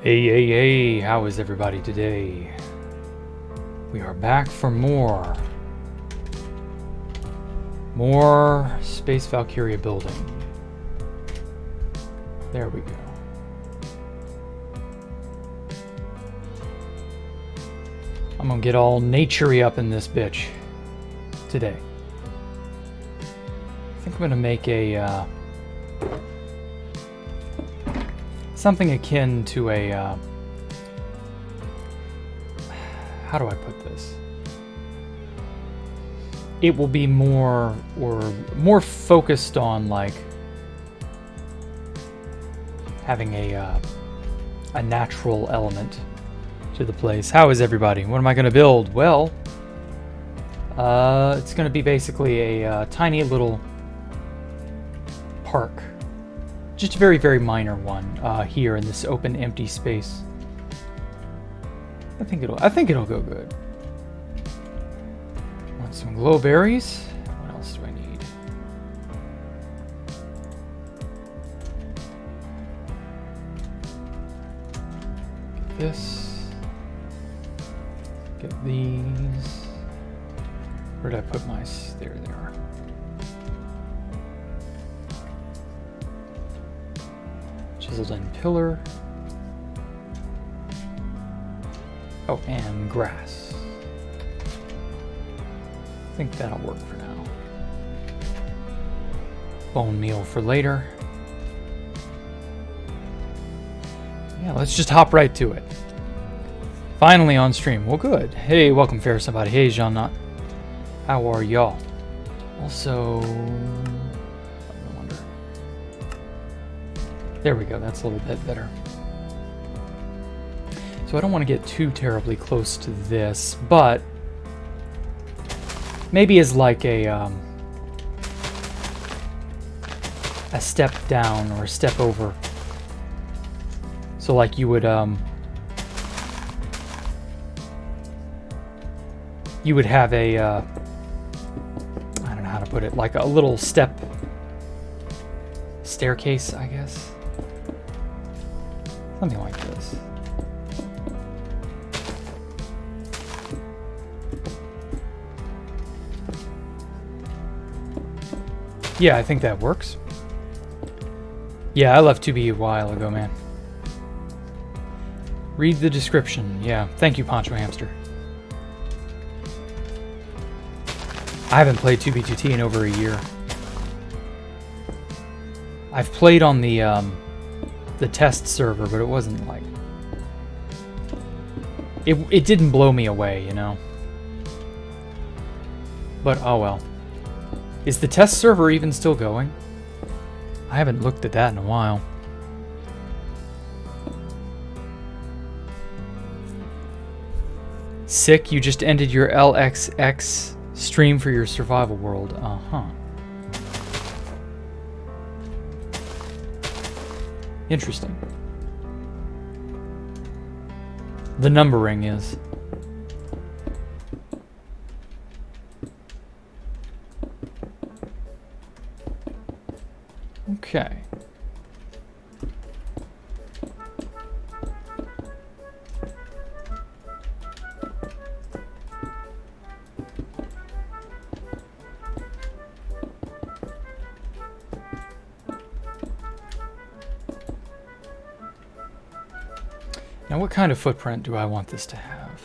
Hey, how is everybody today? We are back for more Space Valkyria building. There we go. I'm gonna get all nature-y up in this bitch today. I think I'm gonna make a something akin to a how do I put this? It will be more focused on like having a natural element to the place. How is everybody? What am I going to build? Well, it's going to be basically a tiny little park. Just a very, very minor one here in this open, empty space. I think it'll go good. Want some glow berries? What else do I need? Get this. Get these. Where did I put my? There they are. Chiseled in pillar. Oh, and grass. I think that'll work for now. Bone meal for later. Yeah, let's just hop right to it. Finally on stream. Well, good. Hey, welcome, fair somebody. Hey, Jean Knott. How are y'all? Also, I wonder. There we go. That's a little bit better. So I don't want to get too terribly close to this, but maybe as like a step down or a step over. So like you would have a I don't know how to put it, like a little staircase, I guess. Something like this. Yeah, I think that works. Yeah, I left 2B a while ago, man. Read the description. Yeah, thank you, Poncho Hamster. I haven't played 2B2T in over a year. I've played on the test server, but it wasn't like... It didn't blow me away, you know? But, oh well. Is the test server even still going? I haven't looked at that in a while. Sick, you just ended your LXXI stream for your survival world. Uh-huh. Interesting. The numbering is... Okay. Now, what kind of footprint do I want this to have?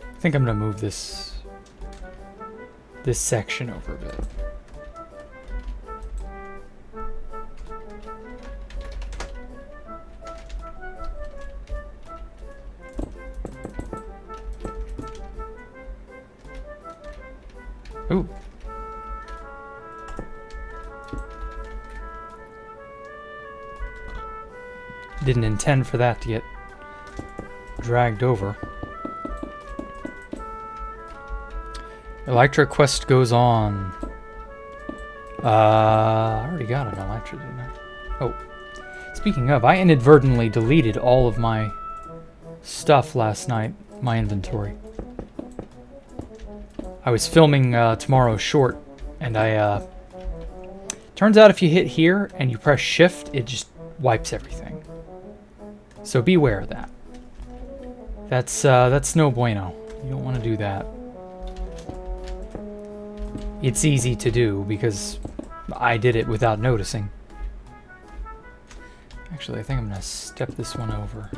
I think I'm going to move this section over a bit. Ooh. Didn't intend for that to get dragged over. Electra quest goes on. I already got an Electra, didn't I? Oh. Speaking of, I inadvertently deleted all of my stuff last night, my inventory. I was filming tomorrow's short, and turns out if you hit here and you press shift, it just wipes everything. So beware of that. That's no bueno. You don't want to do that. It's easy to do because I did it without noticing. Actually, I think I'm gonna step this one over.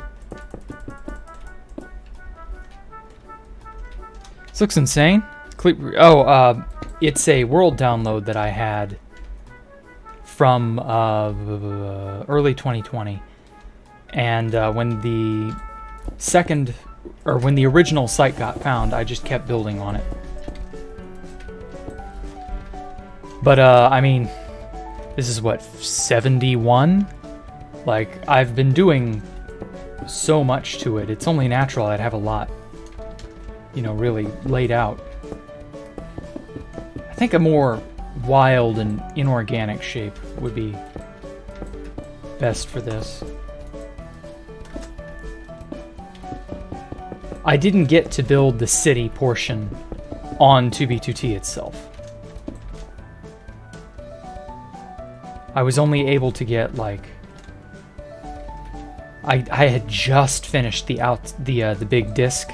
This looks insane. It's a world download that I had from early 2020, and when the original site got found, I just kept building on it. But I mean, this is what, 71? Like, I've been doing so much to it. It's only natural I'd have a lot, you know, really laid out. I think a more wild and inorganic shape would be best for this. I didn't get to build the city portion on 2B2T itself. I was only able to get, like, I had just finished the big disc,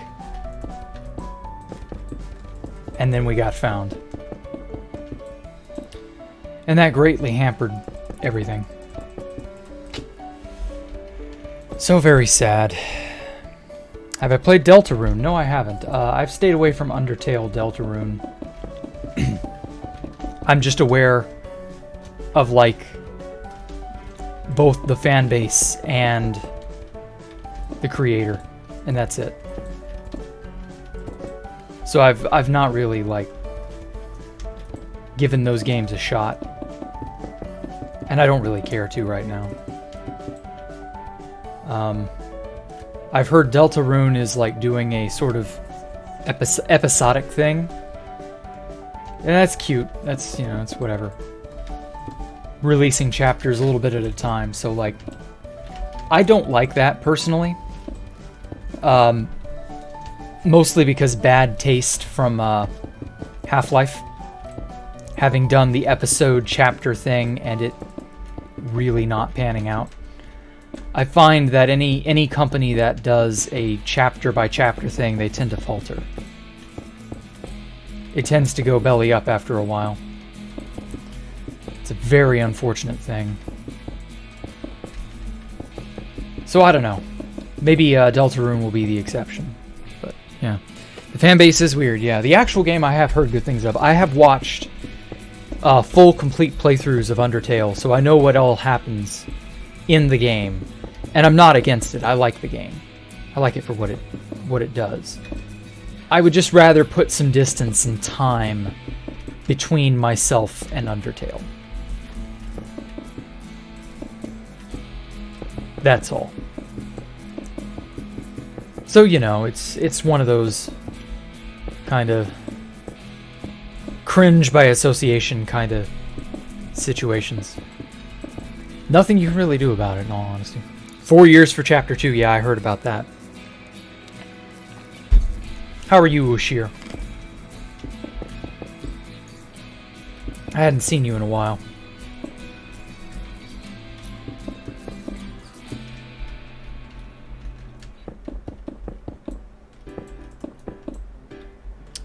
and then we got found, and that greatly hampered everything. So very sad. Have I played Deltarune? No, I haven't. I've stayed away from Undertale Deltarune. I'm just aware of, like, both the fan base and the creator, and that's it. So I've not really, like, given those games a shot, and I don't really care to right now. I've heard Deltarune is like doing a sort of episodic thing, and that's cute. That's, you know, it's whatever. Releasing chapters a little bit at a time, so, like, I don't like that personally. Mostly because bad taste from Half-Life, having done the episode chapter thing and it really not panning out. I find that any company that does a chapter by chapter thing, they tend to falter. It tends to go belly up after a while. It's a very unfortunate thing. So I don't know. Maybe Deltarune will be the exception. But yeah. The fan base is weird, yeah. The actual game I have heard good things of. I have watched full complete playthroughs of Undertale, so I know what all happens in the game. And I'm not against it. I like the game. I like it for what it does. I would just rather put some distance and time between myself and Undertale. That's all. So, you know, it's one of those kind of cringe by association kind of situations. Nothing you can really do about it, in all honesty. 4 years for Chapter 2, yeah, I heard about that. How are you, Ushir? I hadn't seen you in a while.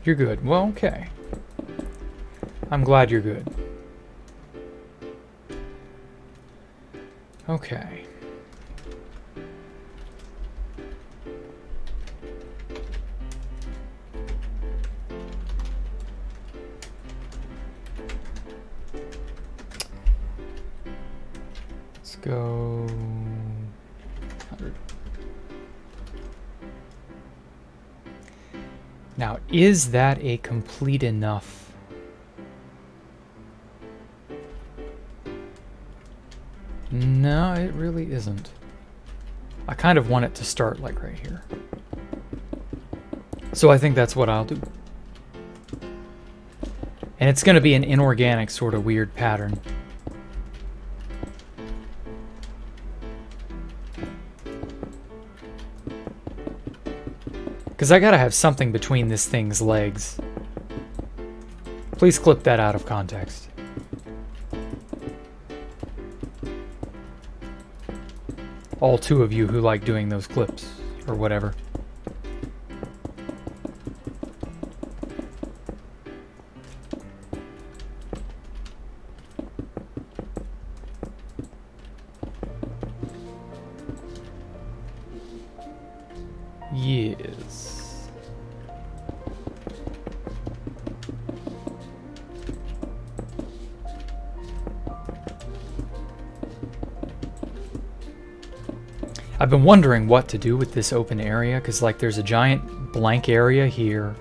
You're good. Well, okay. I'm glad you're good. Okay. Let's go 100. Now, is that a complete enough? No, it really isn't. I kind of want it to start like right here. So I think that's what I'll do. And it's going to be an inorganic sort of weird pattern. Because I gotta have something between this thing's legs. Please clip that out of context. All two of you who like doing those clips, or whatever. Yes. I've been wondering what to do with this open area, because like there's a giant blank area here,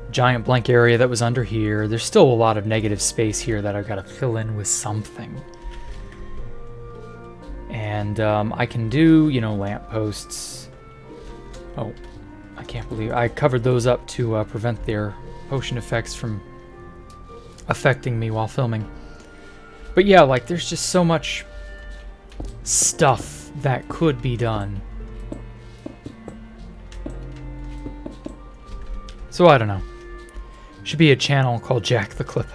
giant blank area that was under here. There's still a lot of negative space here that I've got to fill in with something. And I can do, you know, lampposts. Oh, I can't believe I covered those up to prevent their potion effects from affecting me while filming. But yeah, like there's just so much stuff that could be done. So I don't know. Should be a channel called Jack the Clip.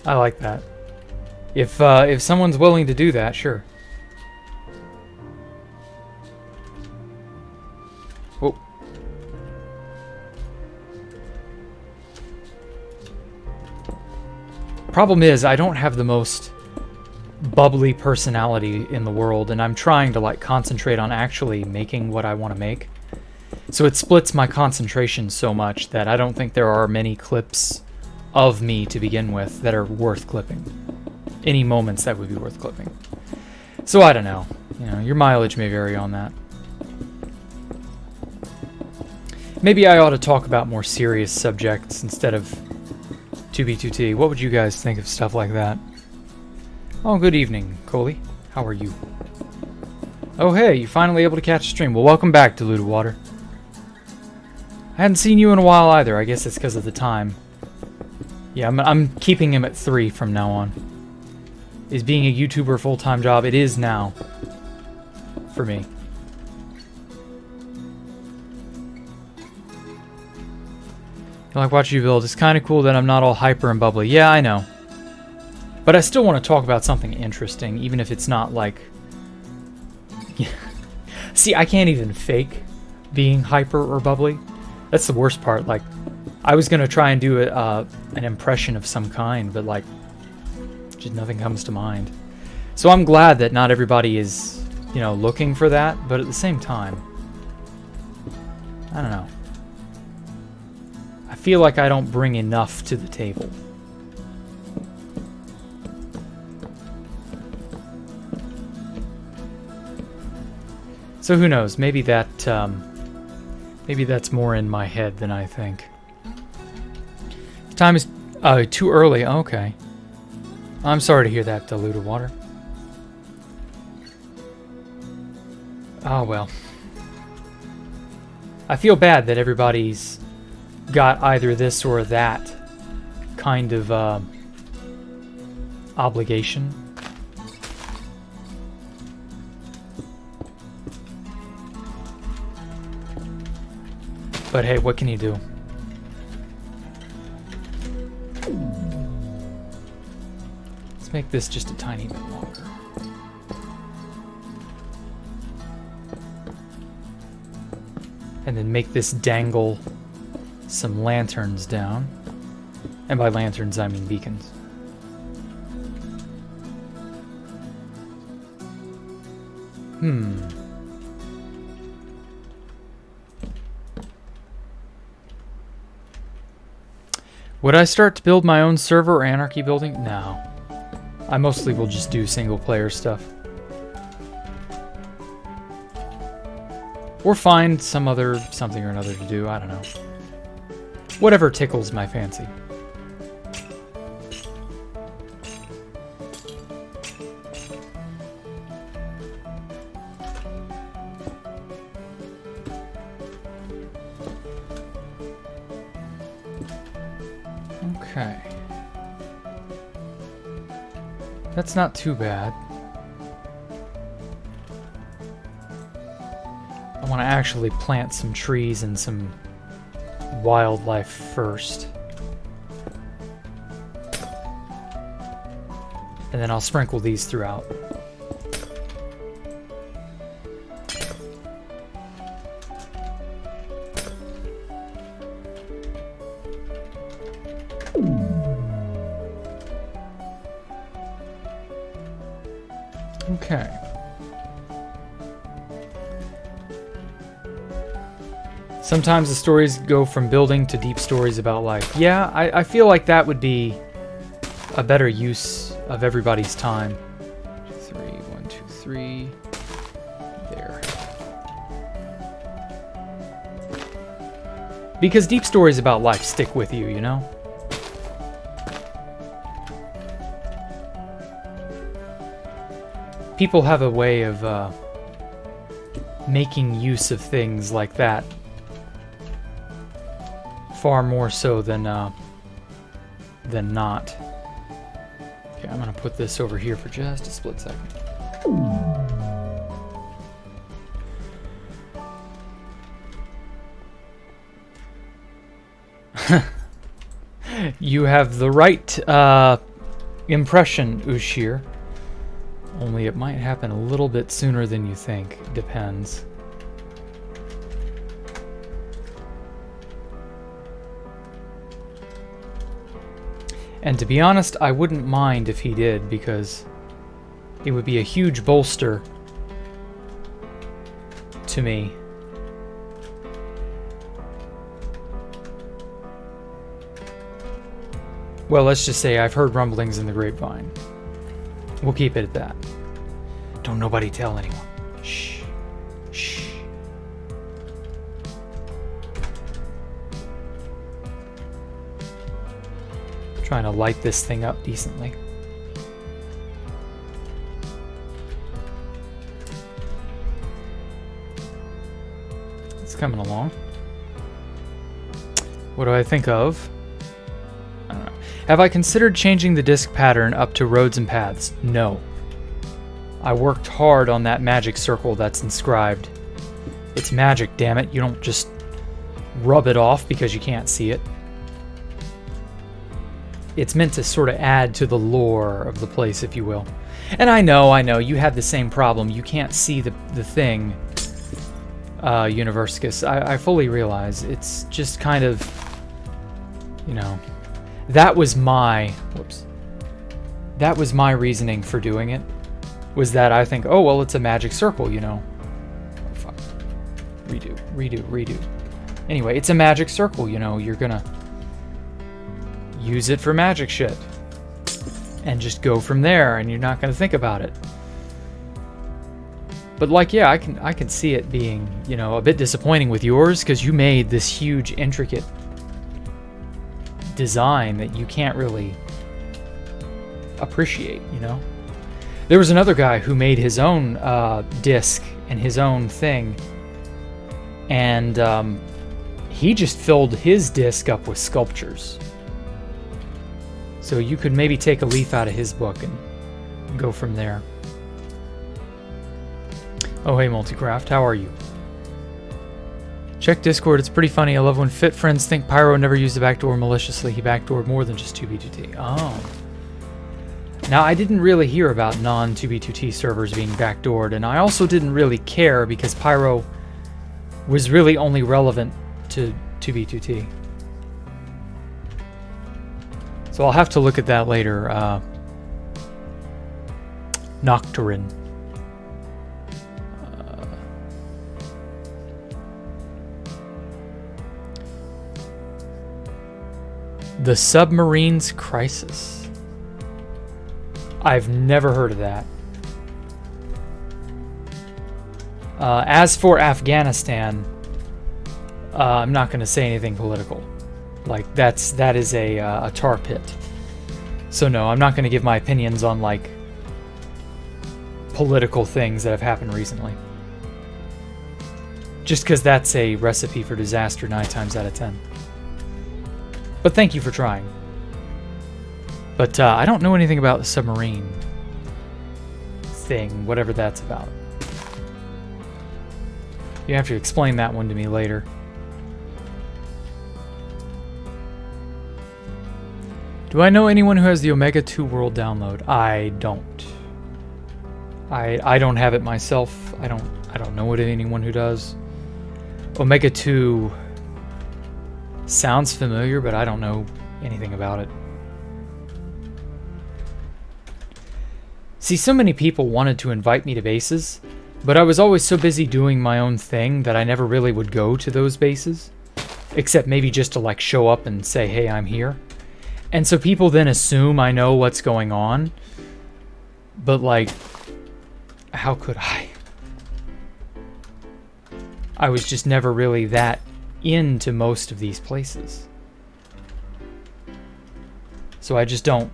I like that. If someone's willing to do that, sure. Whoa. Problem is, I don't have the most bubbly personality in the world, and I'm trying to like concentrate on actually making what I want to make. So it splits my concentration so much that I don't think there are many clips of me to begin with that are worth clipping. Any moments that would be worth clipping. So I don't know. You know, your mileage may vary on that. Maybe I ought to talk about more serious subjects instead of 2B2T. What would you guys think of stuff like that? Oh, good evening, Coley. How are you? Oh, hey, you're finally able to catch a stream. Well, welcome back, Diluted Water. I hadn't seen you in a while either. I guess it's because of the time. Yeah, I'm keeping him at 3 from now on. Is being a YouTuber a full-time job? It is now. For me. I like watching you build. It's kind of cool that I'm not all hyper and bubbly. Yeah, I know. But I still want to talk about something interesting, even if it's not like... See, I can't even fake being hyper or bubbly. That's the worst part. Like, I was going to try and do an impression of some kind, but like, just nothing comes to mind. So I'm glad that not everybody is, you know, looking for that, but at the same time, I don't know. I feel like I don't bring enough to the table. So who knows? Maybe that, maybe that's more in my head than I think. The time is too early. Okay. I'm sorry to hear that, Diluted Water. Oh well. I feel bad that everybody's got either this or that kind of obligation. But hey, what can you do? Let's make this just a tiny bit longer. And then make this dangle some lanterns down. And by lanterns, I mean beacons. Would I start to build my own server or Anarchy building? No. I mostly will just do single player stuff. Or find some other something or another to do, I don't know. Whatever tickles my fancy. Okay. That's not too bad. I want to actually plant some trees and some wildlife first. And then I'll sprinkle these throughout. Okay. Sometimes the stories go from building to deep stories about life. Yeah, I feel like that would be a better use of everybody's time. 3, 1, 2, 3. There. Because deep stories about life stick with you, you know? People have a way of making use of things like that far more so than not. Okay, I'm gonna put this over here for just a split second. You have the right impression, Ushir. Only it might happen a little bit sooner than you think. Depends. And to be honest, I wouldn't mind if he did, because it would be a huge bolster to me. Well, let's just say I've heard rumblings in the grapevine. We'll keep it at that. Don't nobody tell anyone. Shh. Shh. Trying to light this thing up decently. It's coming along. What do I think of? I don't know. Have I considered changing the disc pattern up to roads and paths? No. I worked hard on that magic circle that's inscribed. It's magic, damn it. You don't just rub it off because you can't see it. It's meant to sort of add to the lore of the place, if you will. And I know, you have the same problem. You can't see the thing, Universicus. I fully realize. It's just kind of, you know... That was my reasoning for doing it, was that I think, oh, well, it's a magic circle, you know. Oh, fuck. Redo. Anyway, it's a magic circle, you know. You're gonna use it for magic shit and just go from there, and you're not gonna think about it. But like, yeah, I can see it being, you know, a bit disappointing with yours, because you made this huge, intricate design that you can't really appreciate, you know. There was another guy who made his own disc and his own thing, and he just filled his disc up with sculptures. So you could maybe take a leaf out of his book and go from there. Oh, hey, Multicraft, how are you? Check Discord, it's pretty funny. I love when fit friends think Pyro never used the backdoor maliciously. He backdoored more than just 2B2T. Oh. Now, I didn't really hear about non-2B2T servers being backdoored, and I also didn't really care because Pyro was really only relevant to 2B2T. So I'll have to look at that later. Nocturne. The Submarine's Crisis. I've never heard of that. As for Afghanistan, I'm not going to say anything political. Like, that is a tar pit. So no, I'm not going to give my opinions on, like, political things that have happened recently. Just because that's a recipe for disaster 9 times out of 10. But thank you for trying. But I don't know anything about the submarine thing, whatever that's about. You have to explain that one to me later. Do I know anyone who has the Omega 2 World download? I don't. I don't have it myself. I don't know anyone who does. Omega 2 sounds familiar, but I don't know anything about it. See, so many people wanted to invite me to bases, but I was always so busy doing my own thing that I never really would go to those bases, except maybe just to like show up and say, hey, I'm here. And so people then assume I know what's going on, but like, how could I? I was just never really that into most of these places. So I just don't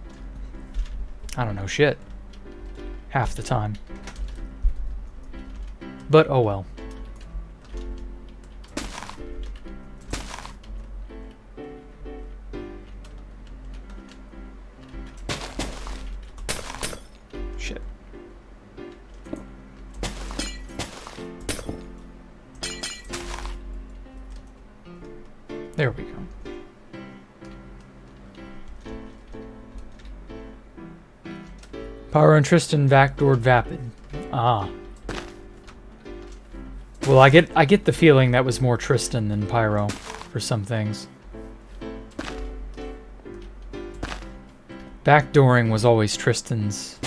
know shit half the time. But oh well. Shit. There we go. Pyro and Tristan backdoored Vapid. Ah. Well, I get the feeling that was more Tristan than Pyro for some things. Backdooring was always Tristan's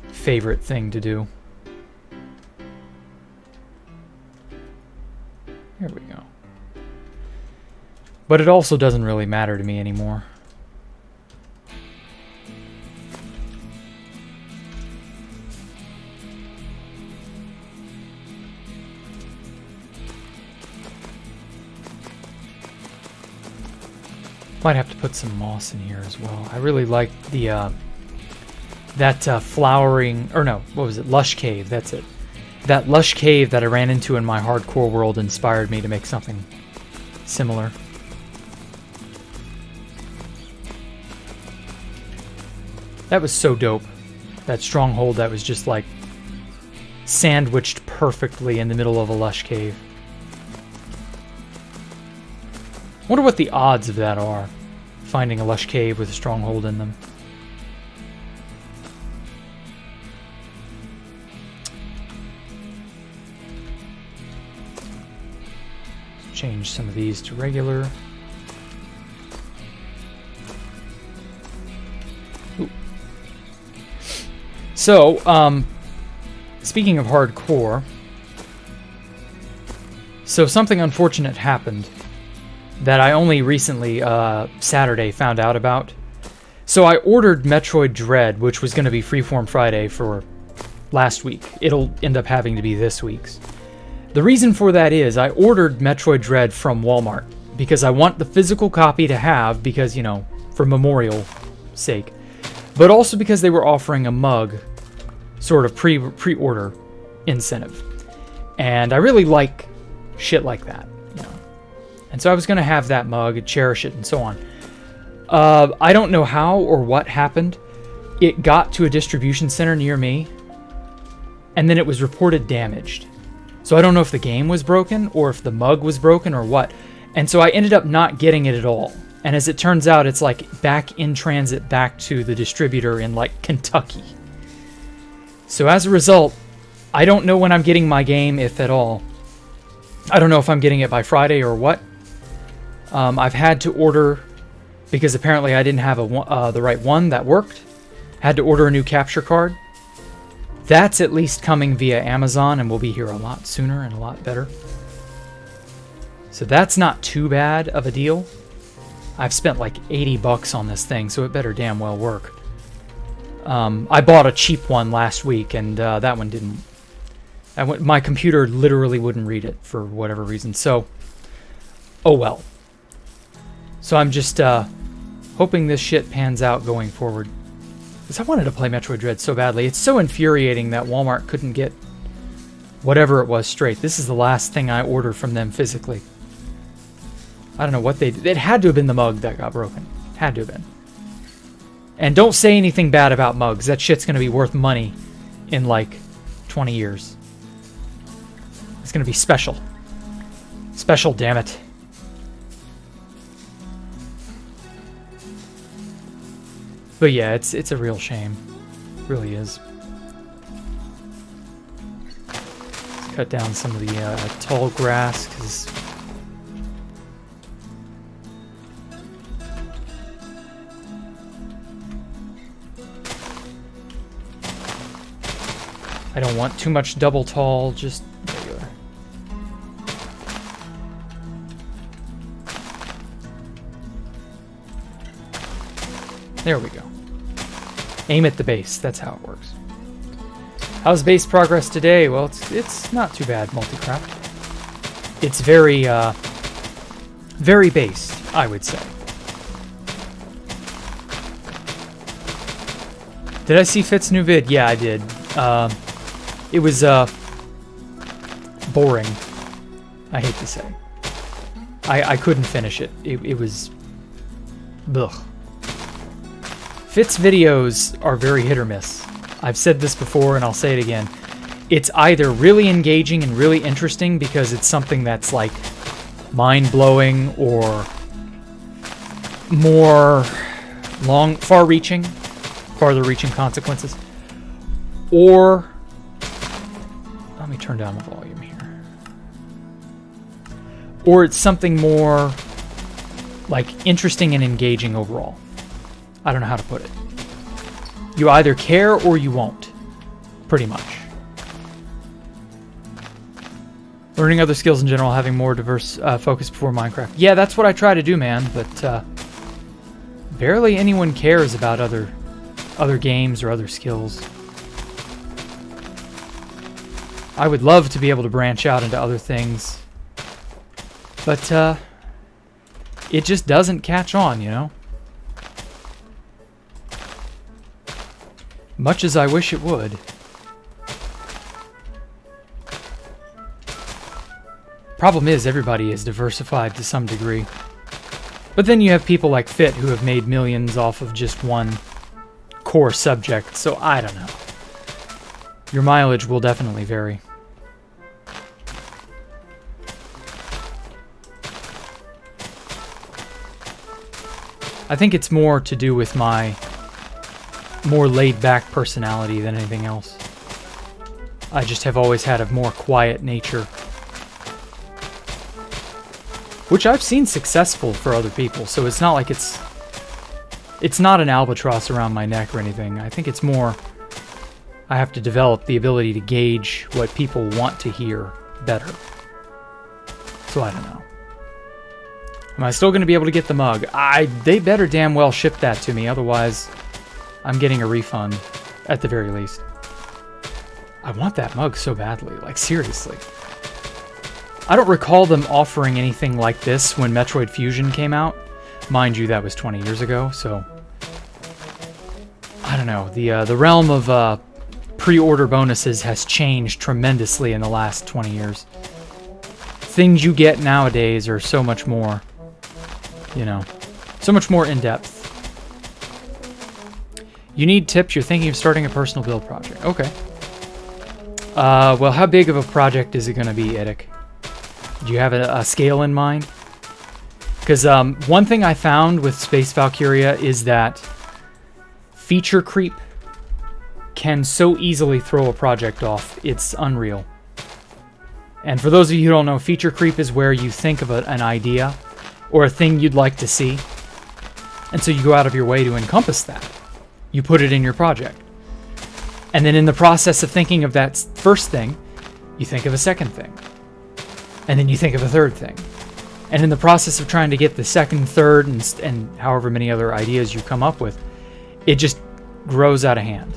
favorite thing to do. Here we go. But it also doesn't really matter to me anymore. Might have to put some moss in here as well. I really like the flowering, or no, what was it? Lush cave. That's it. That lush cave that I ran into in my hardcore world inspired me to make something similar. That was so dope. That stronghold that was just like sandwiched perfectly in the middle of a lush cave. Wonder what the odds of that are. Finding a lush cave with a stronghold in them. Let's change some of these to regular. Ooh. So, speaking of hardcore, so something unfortunate happened that I only recently, Saturday, found out about. So I ordered Metroid Dread, which was going to be Freeform Friday for last week. It'll end up having to be this week's. The reason for that is I ordered Metroid Dread from Walmart because I want the physical copy to have because, you know, for memorial sake. But also because they were offering a mug sort of pre-order incentive. And I really like shit like that. And so I was going to have that mug, cherish it, and so on. I don't know how or what happened. It got to a distribution center near me, and then it was reported damaged. So I don't know if the game was broken, or if the mug was broken, or what. And so I ended up not getting it at all. And as it turns out, it's like back in transit back to the distributor in like Kentucky. So as a result, I don't know when I'm getting my game, if at all. I don't know if I'm getting it by Friday or what. I've had to order, because apparently I didn't have the right one that worked. Had to order a new capture card. That's at least coming via Amazon and will be here a lot sooner and a lot better. So that's not too bad of a deal. I've spent like $80 on this thing, so it better damn well work. I bought a cheap one last week, and that one didn't. My computer literally wouldn't read it for whatever reason. So, oh well. So I'm just hoping this shit pans out going forward. Because I wanted to play Metroid Dread so badly. It's so infuriating that Walmart couldn't get whatever it was straight. This is the last thing I ordered from them physically. I don't know what they did. It had to have been the mug that got broken. Had to have been. And don't say anything bad about mugs. That shit's going to be worth money in like 20 years. It's going to be special. Special, damn it. But yeah, it's a real shame. It really is. Let's cut down some of the tall grass, because I don't want too much double tall, just regular. There we go. Aim at the base, that's how it works. How's base progress today? Well, it's not too bad, Multicraft. It's very, very based, I would say. Did I see Fit's new vid? Yeah, I did. It was, boring, I hate to say. I couldn't finish it. It was... Ugh. Fit's videos are very hit or miss. I've said this before and I'll say it again. It's either really engaging and really interesting because it's something that's like mind-blowing or more far-reaching, farther-reaching consequences. Or, let me turn down the volume here. Or it's something more like interesting and engaging overall. I don't know how to put it. You either care or you won't, pretty much. Learning other skills in general, having more diverse focus before Minecraft. Yeah, that's what I try to do, man, but barely anyone cares about other games or other skills. I would love to be able to branch out into other things, but it just doesn't catch on, you know? Much as I wish it would. Problem is, everybody is diversified to some degree. But then you have people like Fit who have made millions off of just one core subject, so I don't know. Your mileage will definitely vary. I think it's more to do with my more laid-back personality than anything else. I just have always had a more quiet nature. Which I've seen successful for other people, so it's not like it's not an albatross around my neck or anything. I think it's more I have to develop the ability to gauge what people want to hear better. So I don't know. Am I still going to be able to get the mug? They better damn well ship that to me, otherwise I'm getting a refund, at the very least. I want that mug so badly, like seriously. I don't recall them offering anything like this when Metroid Fusion came out. Mind you, that was 20 years ago, so... I don't know, the realm of pre-order bonuses has changed tremendously in the last 20 years. Things you get nowadays are so much more, you know, so much more in-depth. You need tips, you're thinking of starting a personal build project. Okay. Well, how big of a project is it going to be, Edic? Do you have a scale in mind? Because one thing I found with Space Valkyria is that feature creep can so easily throw a project off. It's unreal. And for those of you who don't know, feature creep is where you think of an idea or a thing you'd like to see, and so you go out of your way to encompass that. You put it in your project. And then in the process of thinking of that first thing, you think of a second thing. And then you think of a third thing. And in the process of trying to get the second, third, and however many other ideas you come up with, it just grows out of hand.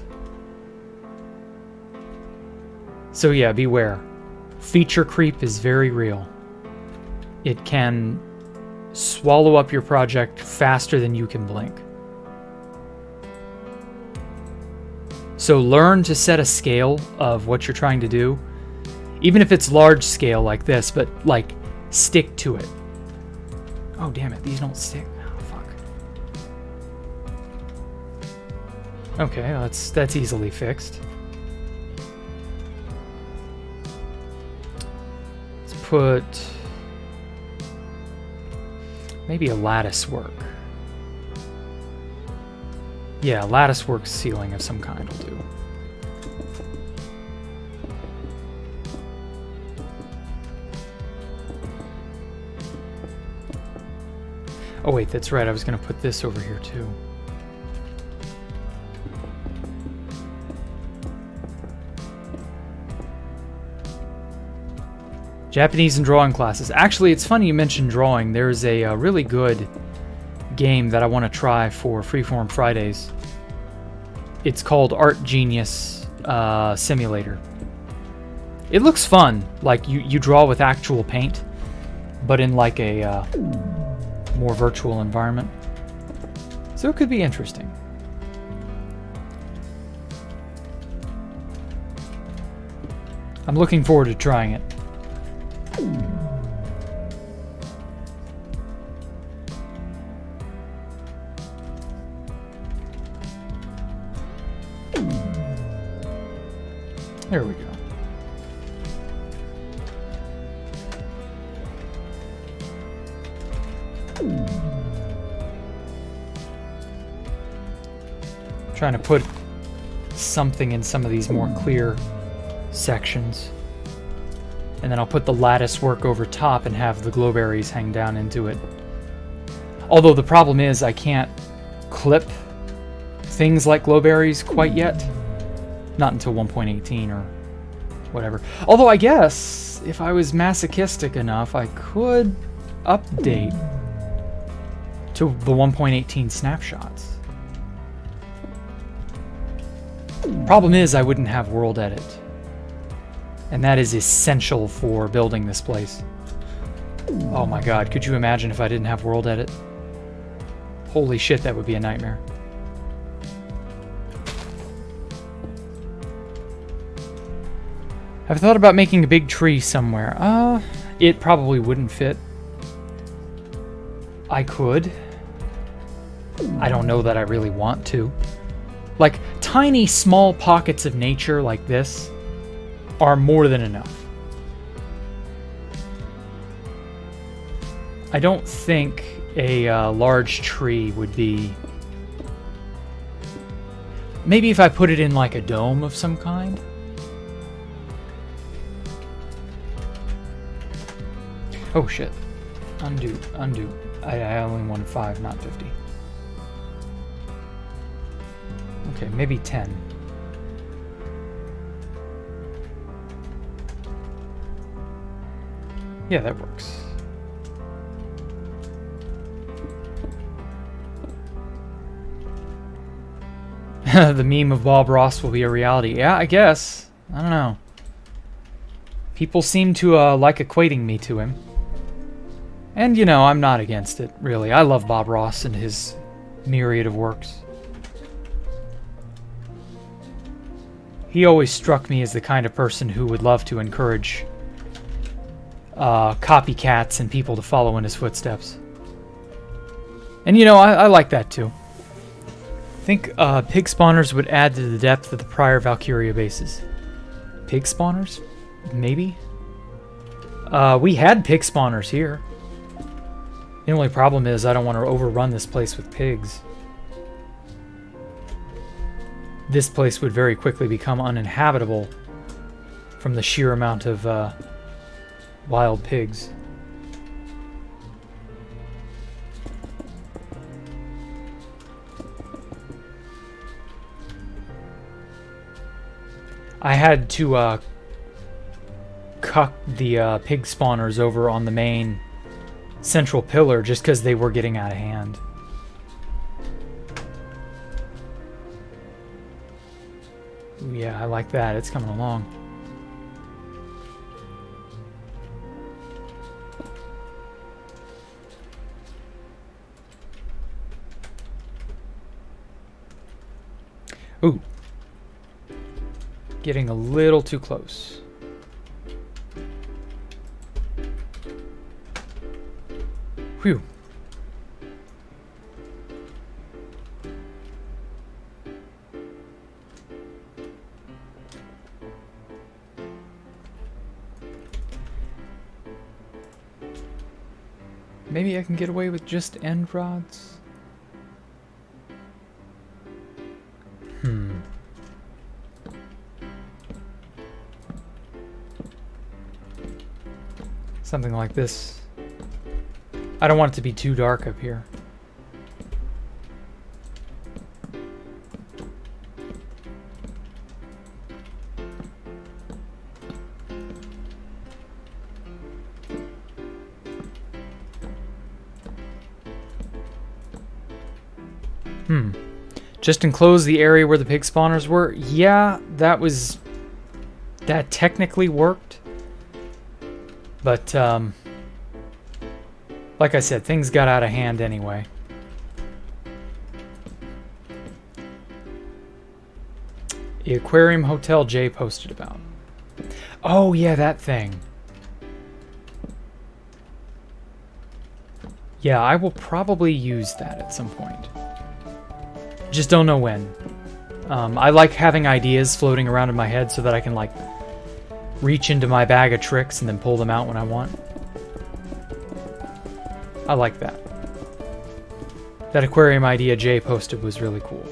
So yeah, beware. Feature creep is very real. It can swallow up your project faster than you can blink. So learn to set a scale of what you're trying to do. Even if it's large scale like this, but like stick to it. Oh damn it, these don't stick. Oh fuck. Okay, that's easily fixed. Let's put maybe a lattice work. Yeah, latticework ceiling of some kind will do. Oh wait, that's right, I was going to put this over here too. Japanese and drawing classes. Actually, it's funny you mentioned drawing. There's a really good game that I want to try for Freeform Fridays. It's called Art Genius Simulator. It looks fun. Like, you draw with actual paint, but in like a more virtual environment. So it could be interesting. I'm looking forward to trying it. There we go. Trying to put something in some of these more clear sections. And then I'll put the lattice work over top and have the glowberries hang down into it. Although the problem is I can't clip things like glowberries quite yet. Not until 1.18 or whatever. Although I guess if I was masochistic enough, I could update to the 1.18 snapshots. Problem is I wouldn't have world edit. And that is essential for building this place. Oh my god, could you imagine if I didn't have world edit? Holy shit, that would be a nightmare. I've thought about making a big tree somewhere. It probably wouldn't fit. I could. I don't know that I really want to. Like, tiny, small pockets of nature like this are more than enough. I don't think a large tree would be... Maybe if I put it in like a dome of some kind? Oh shit. Undo, undo. I only wanted 5, not 50. Okay, maybe 10. Yeah, that works. The meme of Bob Ross will be a reality. Yeah, I guess. I don't know. People seem to like equating me to him. And, you know, I'm not against it, really. I love Bob Ross and his myriad of works. He always struck me as the kind of person who would love to encourage copycats and people to follow in his footsteps. And, you know, I like that, too. I think pig spawners would add to the depth of the prior Valkyria bases. Pig spawners? Maybe? We had pig spawners here. The only problem is I don't want to overrun this place with pigs. This place would very quickly become uninhabitable from the sheer amount of wild pigs. I had to cuck the pig spawners over on the main central pillar just because they were getting out of hand. Ooh, yeah, I like that. It's coming along. Ooh. Getting a little too close. Whew. Maybe I can get away with just end rods. Something like this. I don't want it to be too dark up here. Just enclose the area where the pig spawners were? Yeah, that technically worked. But, like I said, things got out of hand anyway. The Aquarium Hotel Jay posted about. Oh, yeah, that thing. Yeah, I will probably use that at some point. Just don't know when. I like having ideas floating around in my head so that I can, like, reach into my bag of tricks and then pull them out when I want. I like that. That aquarium idea Jay posted was really cool.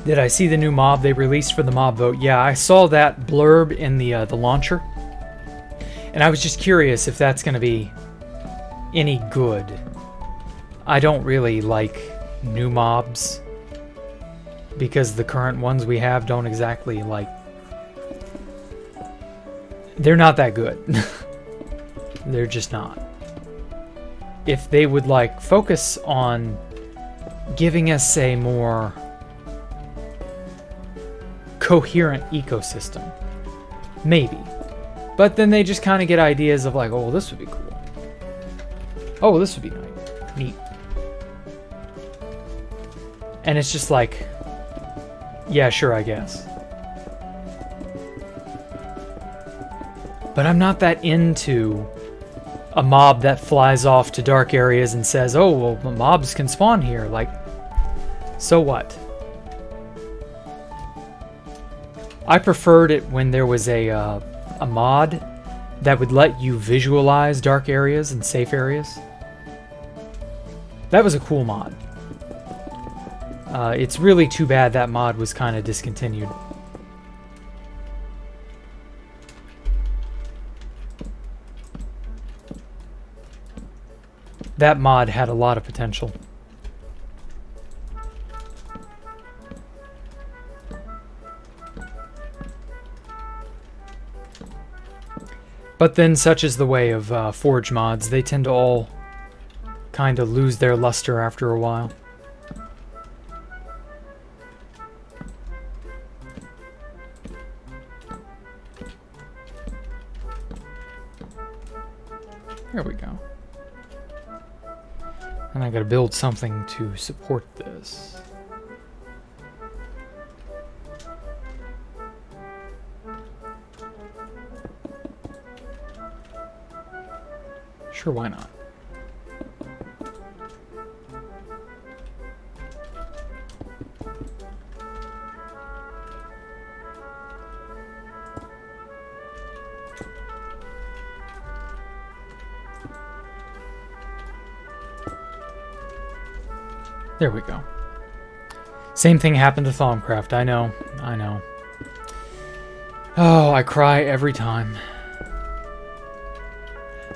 Did I see the new mob they released for the mob vote? Yeah, I saw that blurb in the launcher. And I was just curious if that's going to be any good. I don't really like new mobs because the current ones we have don't exactly, like... They're not that good. They're just not. If they would, like, focus on giving us a more coherent ecosystem, maybe. But then they just kind of get ideas of like, oh, well, this would be cool. Oh, well, this would be neat. And it's just like, yeah, sure, I guess. But I'm not that into a mob that flies off to dark areas and says, oh, well, mobs can spawn here. Like, so what? I preferred it when there was a mod that would let you visualize dark areas and safe areas. That was a cool mod. It's really too bad that mod was kind of discontinued. That mod had a lot of potential. But then, such is the way of Forge mods, they tend to all kind of lose their luster after a while. There we go. And I gotta build something to support this. Sure, why not? There we go. Same thing happened to Thaumcraft. I know. Oh, I cry every time.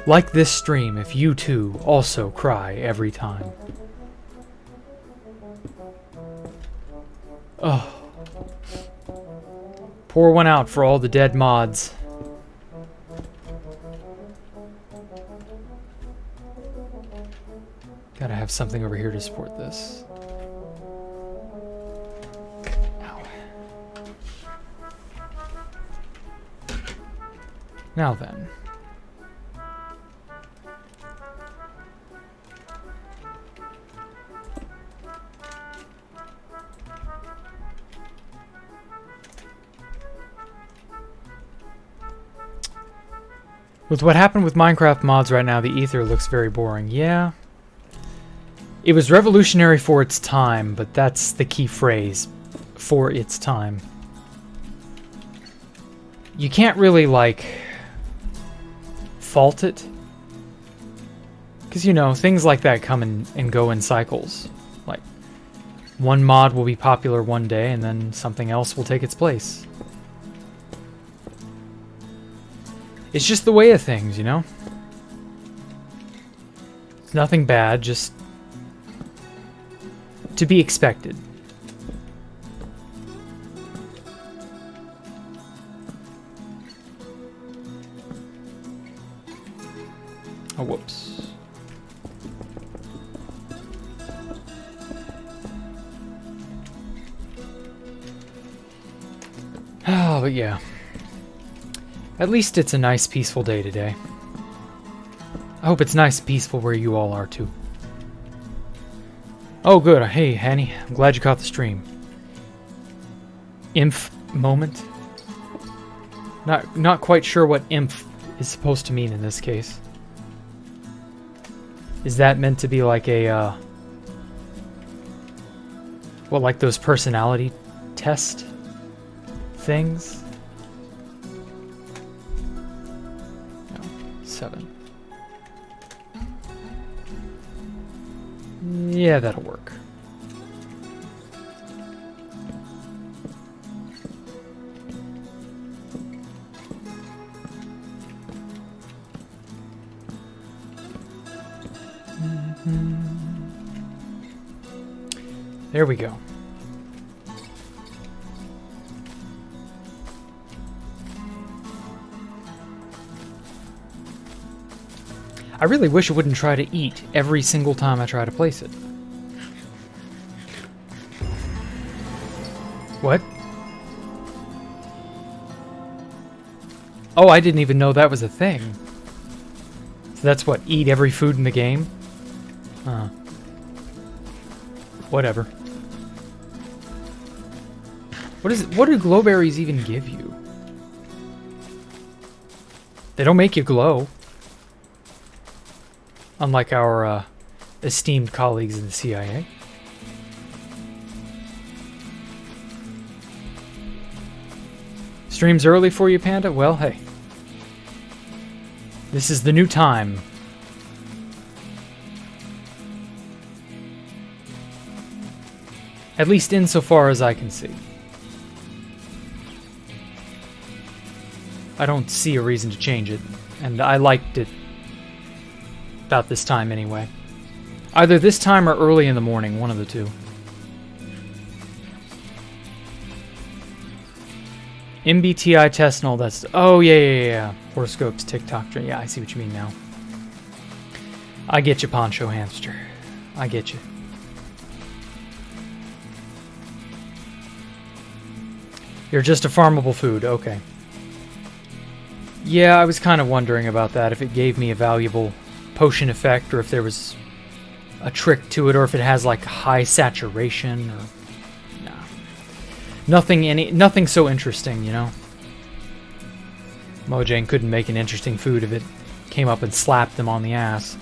Like this stream if you too also cry every time. Oh. Pour one out for all the dead mods. Gotta have something over here to support this. Ow. Now then. With what happened with Minecraft mods right now, the ether looks very boring. Yeah. It was revolutionary for its time, but that's the key phrase. For its time. you can't really, like, fault it. Because, you know, things like that come and go in cycles. Like, one mod will be popular one day, and then something else will take its place. It's just the way of things, you know? It's nothing bad, just to be expected. Oh, whoops. Oh, but yeah. At least it's a nice, peaceful day today. I hope it's nice and peaceful where you all are, too. Oh, good. Hey, Hanny. I'm glad you caught the stream. Inf moment? Not quite sure what inf is supposed to mean in this case. Is that meant to be like a, well, like those personality test things? No, 7. Yeah, that'll work. There we go. I really wish it wouldn't try to eat every single time I try to place it. What? Oh, I didn't even know that was a thing. So that's what, eat every food in the game? Huh. Whatever. What do glowberries even give you? They don't make you glow. Unlike our esteemed colleagues in the CIA. Streams early for you, Panda? Well, hey. This is the new time. At least insofar as I can see. I don't see a reason to change it, and I liked it about this time anyway. Either this time or early in the morning, one of the two. MBTI test and all that stuff. Oh, yeah. Horoscopes, TikTok. Yeah, I see what you mean now. I get you, Poncho Hamster. I get you. You're just a farmable food. Okay. Yeah, I was kind of wondering about that, if it gave me a valuable potion effect, or if there was a trick to it, or if it has like high saturation, or nothing so interesting, you know. Mojang couldn't make an interesting food if it came up and slapped them on the ass.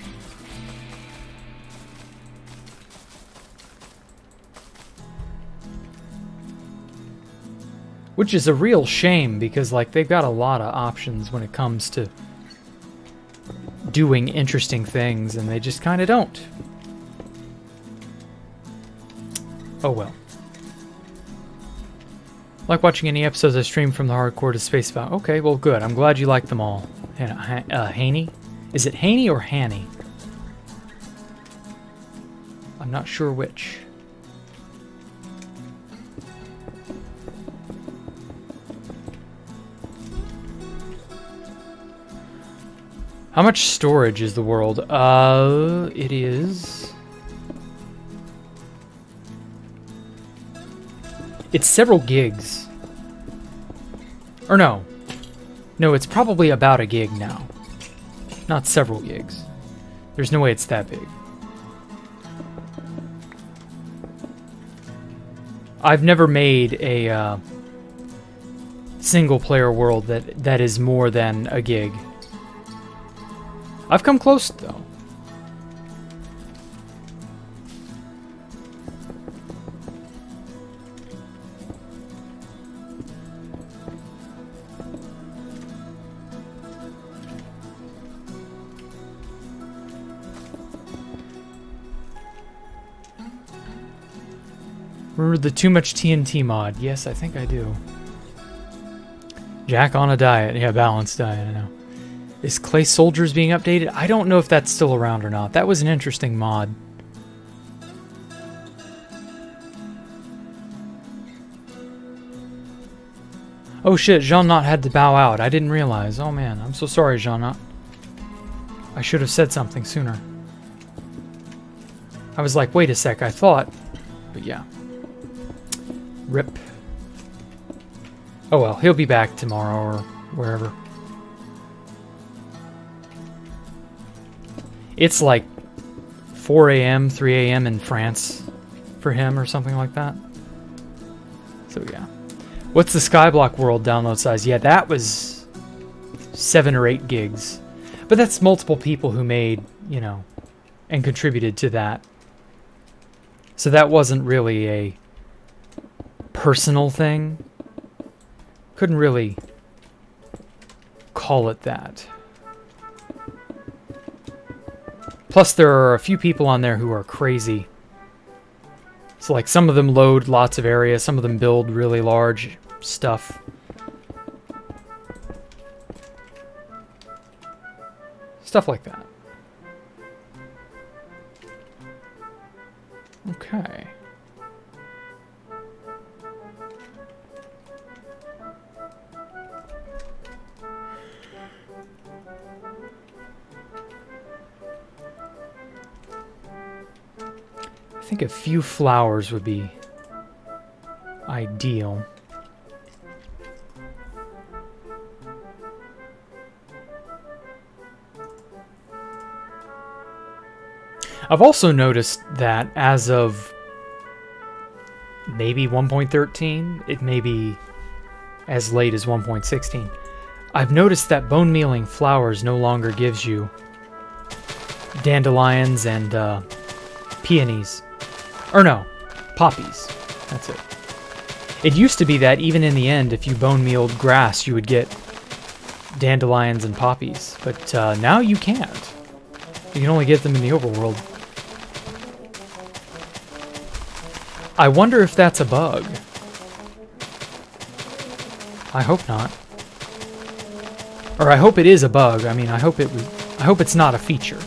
Which is a real shame, because like they've got a lot of options when it comes to doing interesting things, and they just kind of don't. Oh well. Like watching any episodes I stream from the hardcore to Space Val. Okay, well good. I'm glad you like them all. Haney? Is it Haney or Hanny? I'm not sure which. How much storage is the world? It is... It's several gigs. Or no. No, it's probably about a gig now. Not several gigs. There's no way it's that big. I've never made a single-player world that is more than a gig. I've come close, though. Remember the Too Much TNT mod? Yes, I think I do. Jack on a diet. Yeah, balanced diet, I know. Is Clay Soldiers being updated? I don't know if that's still around or not. That was an interesting mod. Oh shit, Jean-Not had to bow out. I didn't realize. Oh man, I'm so sorry, Jean-Not. I should have said something sooner. I was like, wait a sec, I thought. But yeah. Rip. Oh well, he'll be back tomorrow or wherever. It's like 4 a.m., 3 a.m. in France for him or something like that. So yeah. What's the Skyblock World download size? Yeah, that was 7 or 8 gigs. But that's multiple people who made, you know, and contributed to that. So that wasn't really a personal thing. Couldn't really call it that. Plus there are a few people on there who are crazy. So like some of them load lots of area, some of them build really large stuff. Stuff like that. Okay. I think a few flowers would be ideal. I've also noticed that as of maybe 1.13, it may be as late as 1.16, I've noticed that bone mealing flowers no longer gives you dandelions and peonies. Or no, poppies. That's it. It used to be that even in the end, if you bone mealed grass, you would get dandelions and poppies. But now you can't. You can only get them in the overworld. I wonder if that's a bug. I hope not. Or I hope it is a bug. I mean, I hope it's not a feature.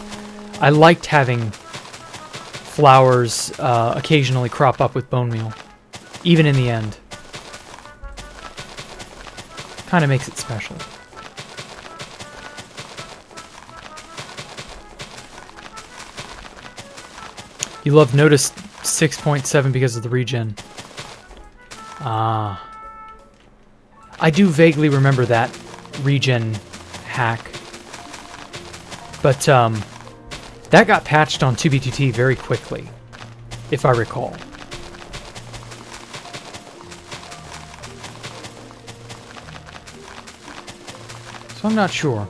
I liked having flowers occasionally crop up with bone meal, even in the end. Kind of makes it special. You love Notice 6.7 because of the regen. I do vaguely remember that regen hack. But that got patched on 2B2T very quickly, if I recall. So I'm not sure.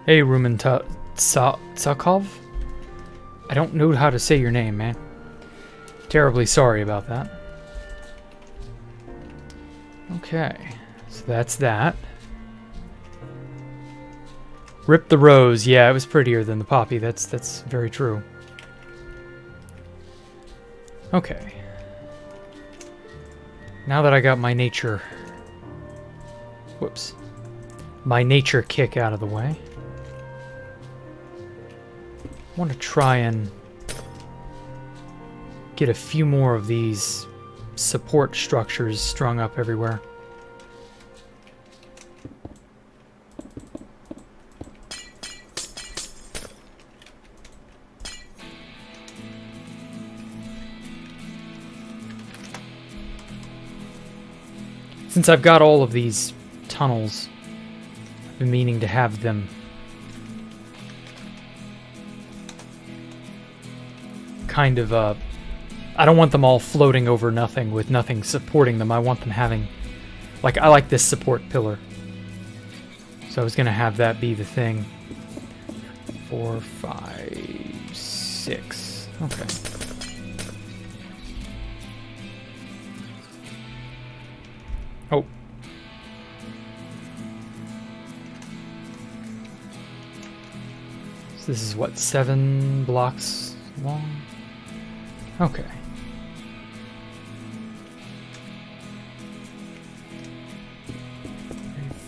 Hey, Rumen Tsakov? I don't know how to say your name, man. Terribly sorry about that. Okay, so that's that. Rip the rose. Yeah, it was prettier than the poppy. That's very true. Okay. Now that I got my nature... Whoops. My nature kick out of the way. I want to try and get a few more of these support structures strung up everywhere. Since I've got all of these tunnels, I've been meaning to have them kind of, I don't want them all floating over nothing with nothing supporting them. I want them having, like, I like this support pillar. So I was going to have that be the thing. 4, 5, 6. Okay. Oh. So this is what, 7 blocks long? Okay.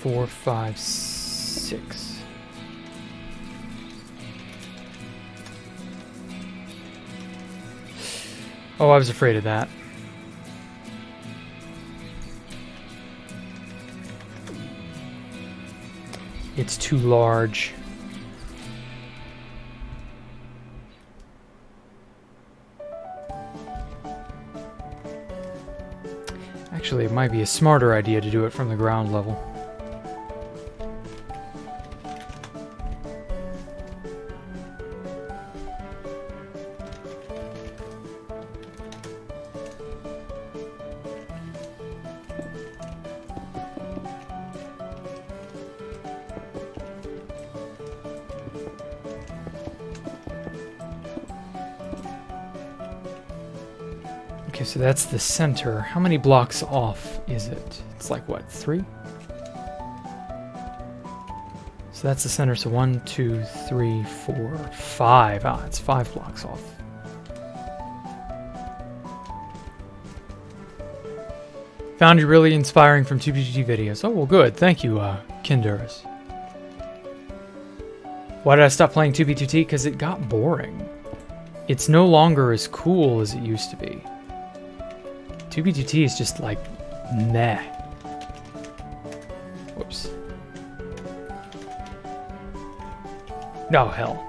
3, 4, 5, 6. Oh, I was afraid of that. It's too large. Actually, it might be a smarter idea to do it from the ground level. Okay, so that's the center. How many blocks off is it? It's like, what, 3? So that's the center, so 1, 2, 3, 4, 5. Ah, it's 5 blocks off. Found you really inspiring from 2B2T videos. Oh, well, good. Thank you, Kinduras. Why did I stop playing 2B2T? Because it got boring. It's no longer as cool as it used to be. 2B2T is just like, meh. Whoops. Oh, hell.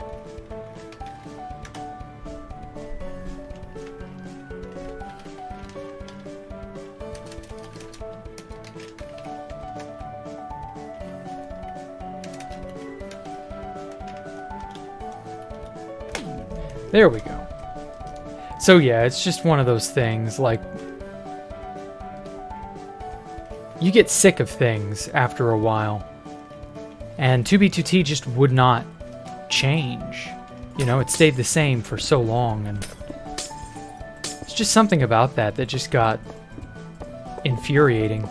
There we go. So yeah, it's just one of those things, like, you get sick of things after a while. And 2B2T just would not change. You know, it stayed the same for so long, and it's just something about that that just got infuriating.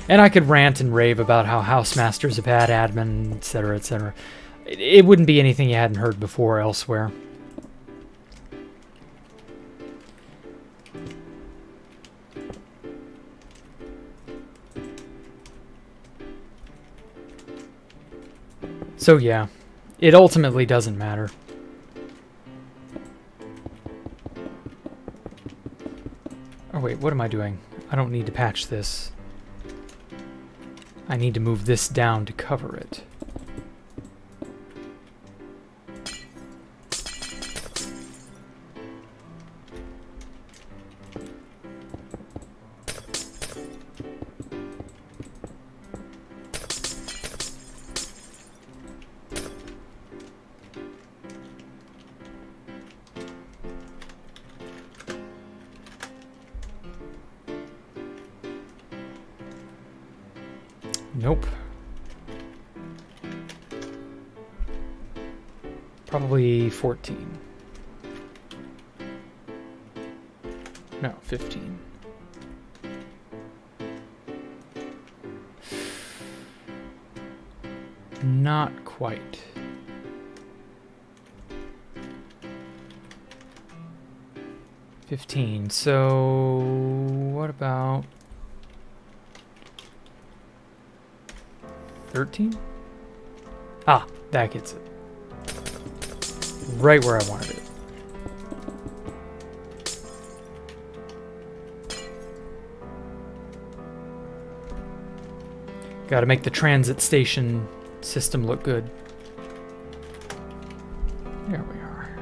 And I could rant and rave about how Housemaster's a bad admin, etc., etc. It wouldn't be anything you hadn't heard before elsewhere. So yeah, it ultimately doesn't matter. Oh wait, what am I doing? I don't need to patch this. I need to move this down to cover it. Nope. Probably 14. No, 15. Not quite. $15. So what about 13? Ah, that gets it. Right where I wanted it. Gotta make the transit station system look good. There we are.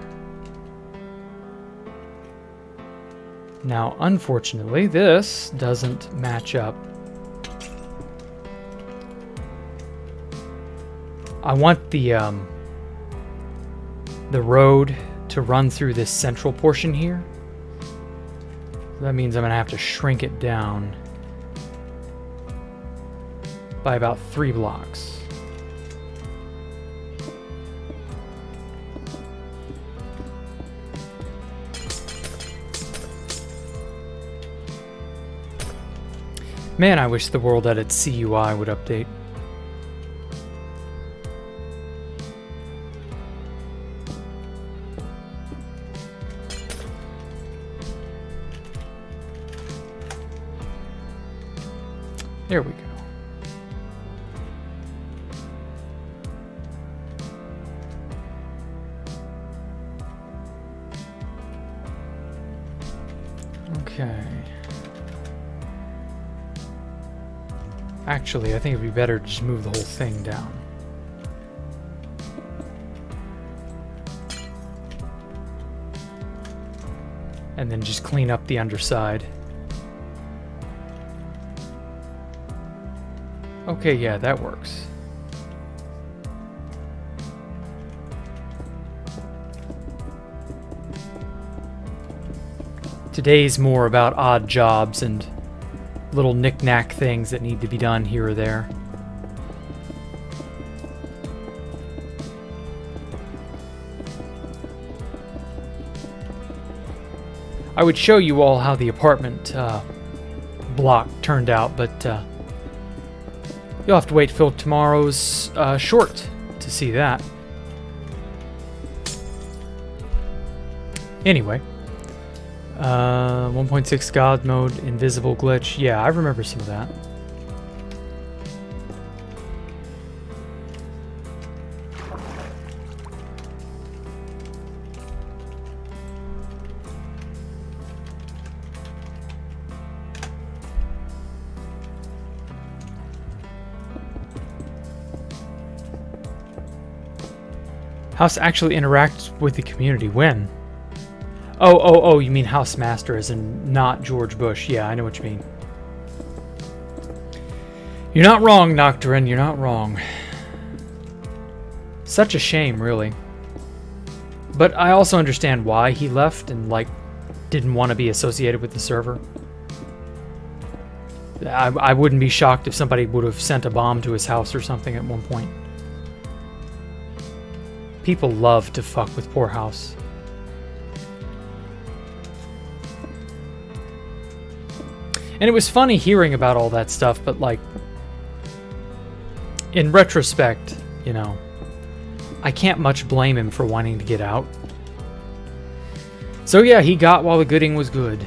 Now, unfortunately, this doesn't match up. I want the road to run through this central portion here. That means I'm gonna have to shrink it down by about 3 blocks. Man, I wish the world edit CUI would update. There we go. Okay. Actually, I think it'd be better to just move the whole thing down. And then just clean up the underside. Okay, yeah, that works. Today's more about odd jobs and little knick-knack things that need to be done here or there. I would show you all how the apartment block turned out, but you'll have to wait till tomorrow's short to see that. Anyway. 1.6 God mode, invisible glitch. Yeah, I remember some of that. House actually interacts with the community. When? Oh, you mean House Master as in not George Bush. Yeah, I know what you mean. You're not wrong, Nocturne, you're not wrong. Such a shame, really. But I also understand why he left and, like, didn't want to be associated with the server. I wouldn't be shocked if somebody would have sent a bomb to his house or something at one point. People love to fuck with poor House. And it was funny hearing about all that stuff, but, like, in retrospect, you know, I can't much blame him for wanting to get out. So yeah, he got while the gooding was good.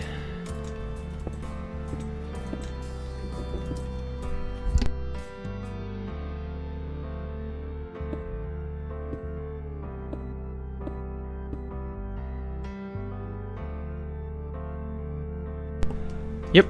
Yep.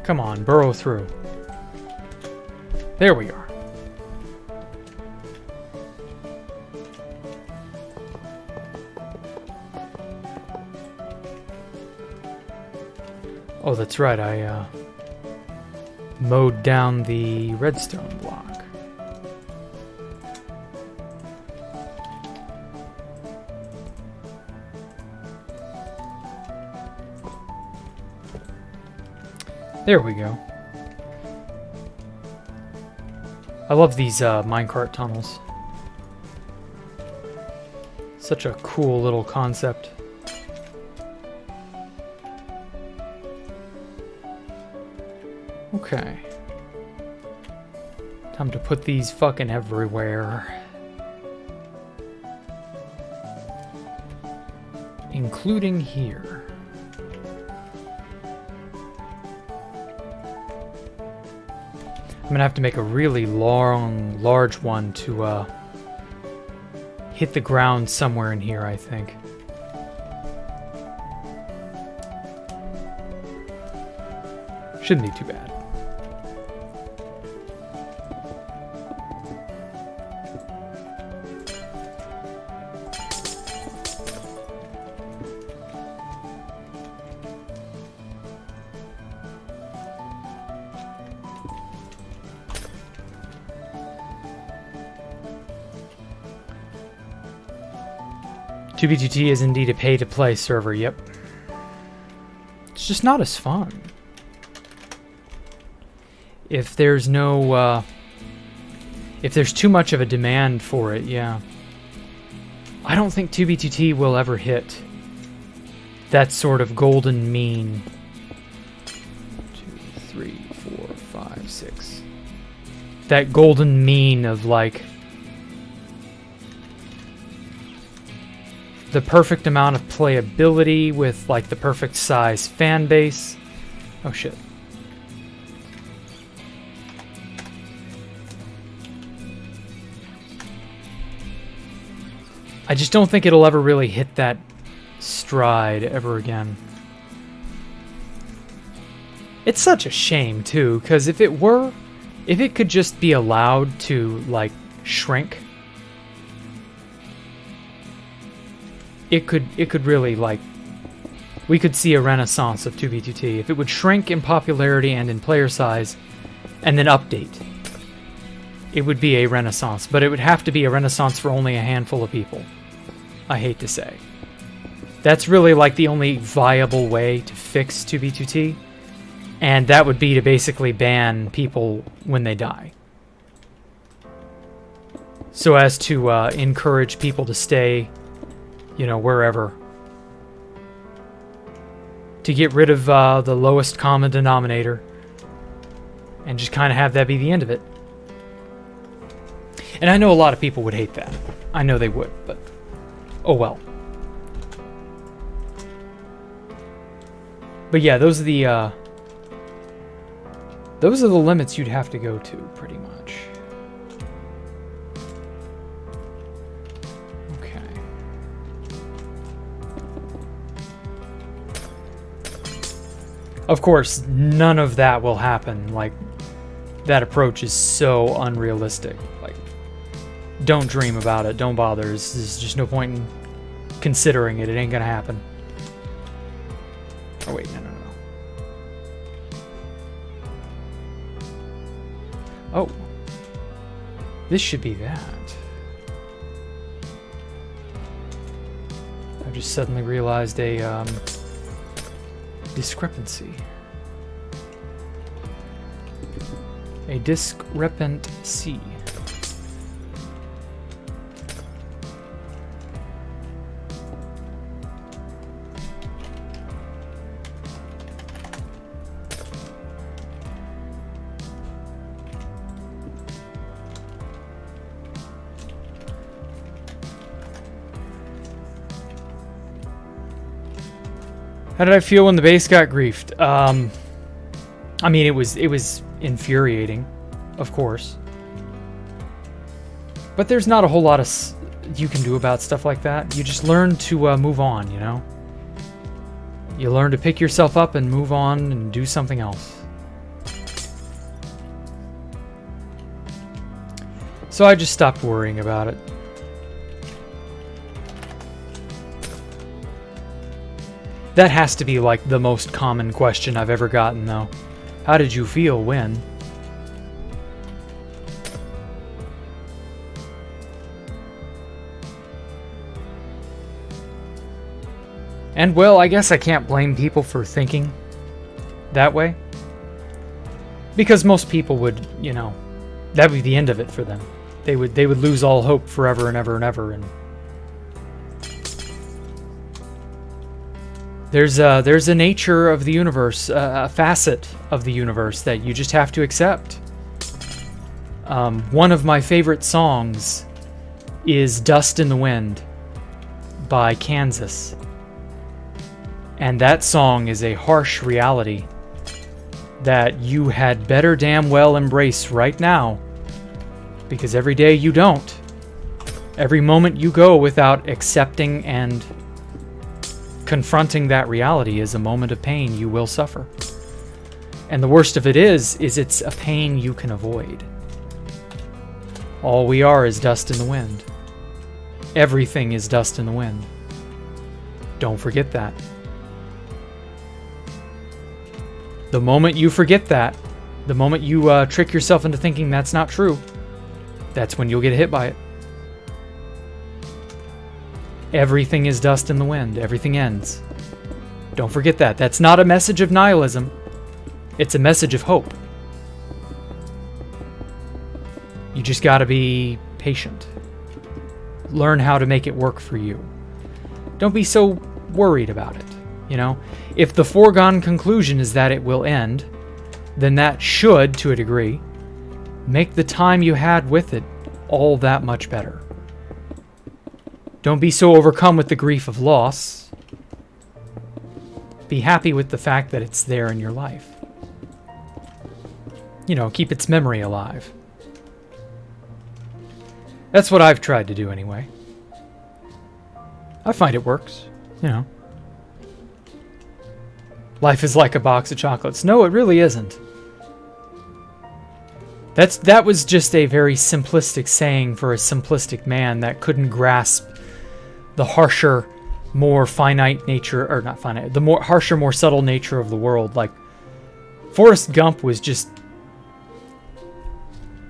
Come on, burrow through. There we are. Oh, that's right, I mowed down the redstone block. There we go. I love these minecart tunnels. Such a cool little concept. Okay. Time to put these fucking everywhere. Including here. I'm gonna have to make a really large one to hit the ground somewhere in here, I think. Shouldn't be too bad. 2B2T is indeed a pay-to-play server, yep. It's just not as fun. If there's no, if there's too much of a demand for it, yeah. I don't think 2B2T will ever hit that sort of golden mean. 2, 3, 4, 5, 6. That golden mean of like the perfect amount of playability with like the perfect size fan base. Oh shit. I just don't think it'll ever really hit that stride ever again. It's such a shame too, because if it could just be allowed to like shrink, it could really like, we could see a renaissance of 2B2T if it would shrink in popularity and in player size and then update. It would be a renaissance, but it would have to be a renaissance for only a handful of people. I hate to say. That's really like the only viable way to fix 2B2T, and that would be to basically ban people when they die. So as to encourage people to stay, you know, wherever. To get rid of the lowest common denominator, and just kind of have that be the end of it. And I know a lot of people would hate that. I know they would, but oh well. But yeah, those are the limits you'd have to go to, pretty much. Okay. Of course, none of that will happen. Like, that approach is so unrealistic. Like, don't dream about it. Don't bother. There's just no point in considering it. It ain't gonna happen. Oh wait, no. Oh. This should be that. I just suddenly realized a discrepancy. A discrepancy. How did I feel when the base got griefed? I mean, it was infuriating, of course. But there's not a whole lot of you can do about stuff like that. You just learn to move on, you know? You learn to pick yourself up and move on and do something else. So I just stopped worrying about it. That has to be like the most common question I've ever gotten, though. How did you feel when? And well, I guess I can't blame people for thinking that way. Because most people would, you know, that would be the end of it for them. They would lose all hope forever and ever and ever, and there's a nature of the universe, a facet of the universe that you just have to accept. One of my favorite songs is Dust in the Wind by Kansas. And that song is a harsh reality that you had better damn well embrace right now. Because every day you don't. Every moment you go without accepting and confronting that reality is a moment of pain you will suffer. And the worst of it is it's a pain you can avoid. All we are is dust in the wind. Everything is dust in the wind. Don't forget that. The moment you forget that, the moment you trick yourself into thinking that's not true, that's when you'll get hit by it. Everything is dust in the wind. Everything ends. Don't forget that. That's not a message of nihilism. It's a message of hope. You just gotta be patient. Learn how to make it work for you. Don't be so worried about it, you know? If the foregone conclusion is that it will end, then that should, to a degree, make the time you had with it all that much better. Don't be so overcome with the grief of loss. Be happy with the fact that it's there in your life. You know, keep its memory alive. That's what I've tried to do anyway. I find it works, you know. Life is like a box of chocolates. No, it really isn't. That was just a very simplistic saying for a simplistic man that couldn't grasp the harsher, more finite nature, or not finite, the more harsher, more subtle nature of the world. Like, Forrest Gump was just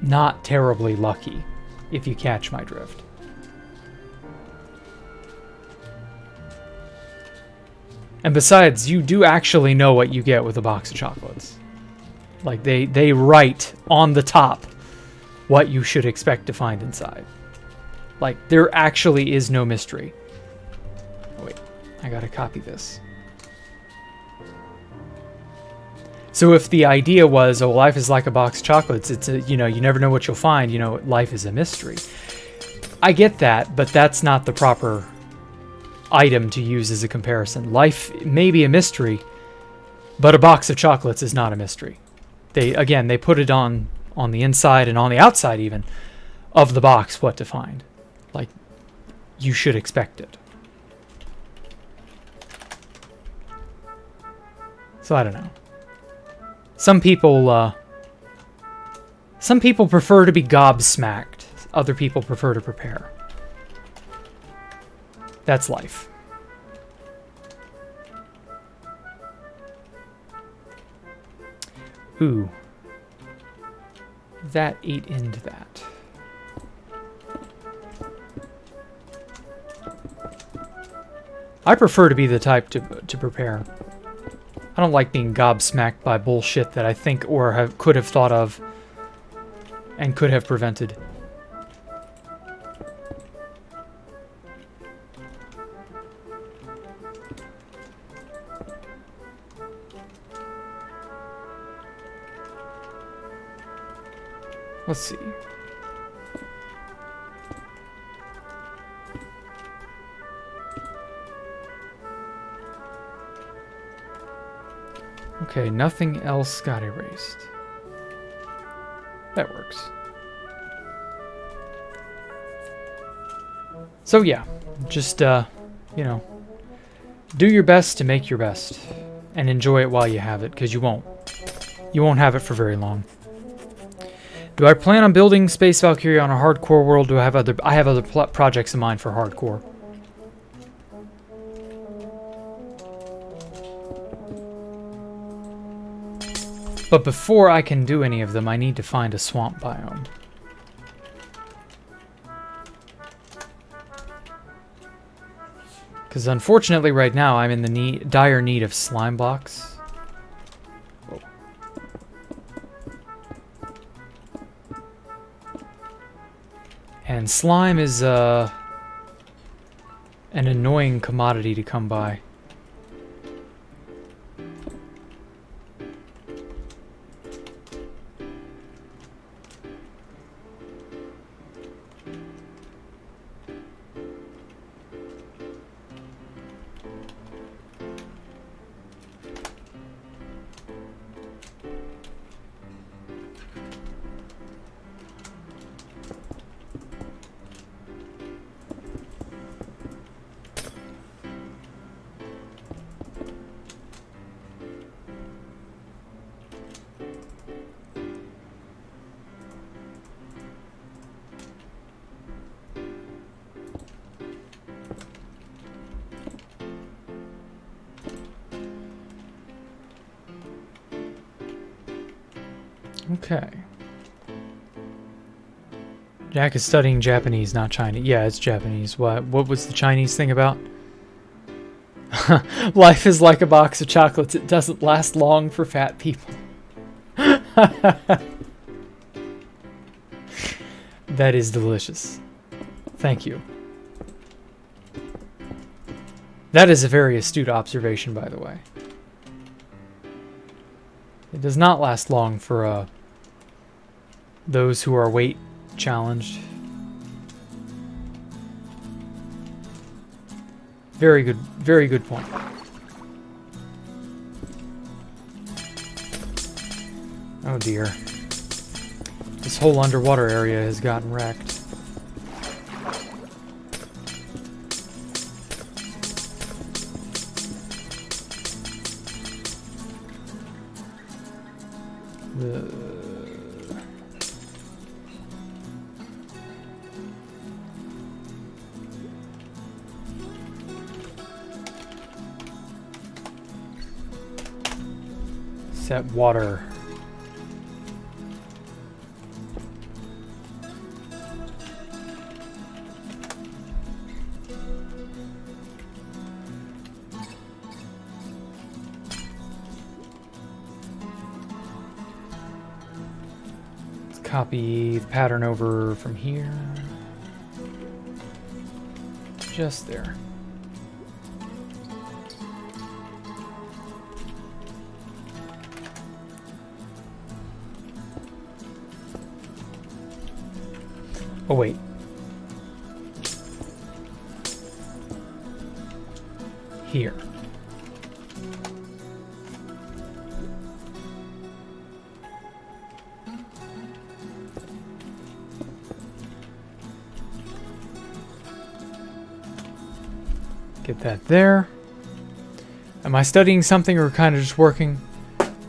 not terribly lucky, if you catch my drift. And besides, you do actually know what you get with a box of chocolates. Like, they write on the top what you should expect to find inside. Like, there actually is no mystery. Oh, wait, I gotta copy this. So if the idea was, oh, life is like a box of chocolates, it's a, you know, you never know what you'll find, you know, life is a mystery. I get that, but that's not the proper item to use as a comparison. Life may be a mystery, but a box of chocolates is not a mystery. They put it on the inside and on the outside even of the box what to find. Like, you should expect it. So I don't know. Some people prefer to be gobsmacked. Other people prefer to prepare. That's life. Ooh. That ate into that. I prefer to be the type to prepare. I don't like being gobsmacked by bullshit that I think or could have thought of and could have prevented. Let's see. Okay, nothing else got erased. That works. So yeah, just, you know, do your best to make your best. And enjoy it while you have it, because you won't. You won't have it for very long. Do I plan on building Space Valkyria on a hardcore world? Do I have other projects in mind for hardcore? But before I can do any of them, I need to find a swamp biome. Because unfortunately right now I'm in the dire need of slime blocks. Whoa. And slime is an annoying commodity to come by. Okay. Jack is studying Japanese, not Chinese. Yeah, it's Japanese. What was the Chinese thing about? Life is like a box of chocolates. It doesn't last long for fat people. That is delicious. Thank you. That is a very astute observation, by the way. It does not last long for those who are weight challenged. Very good point. Oh dear. This whole underwater area has gotten wrecked. Set water. Let's copy the pattern over from here. Just there. Oh, wait. Here. Get that there. Am I studying something or kind of just working?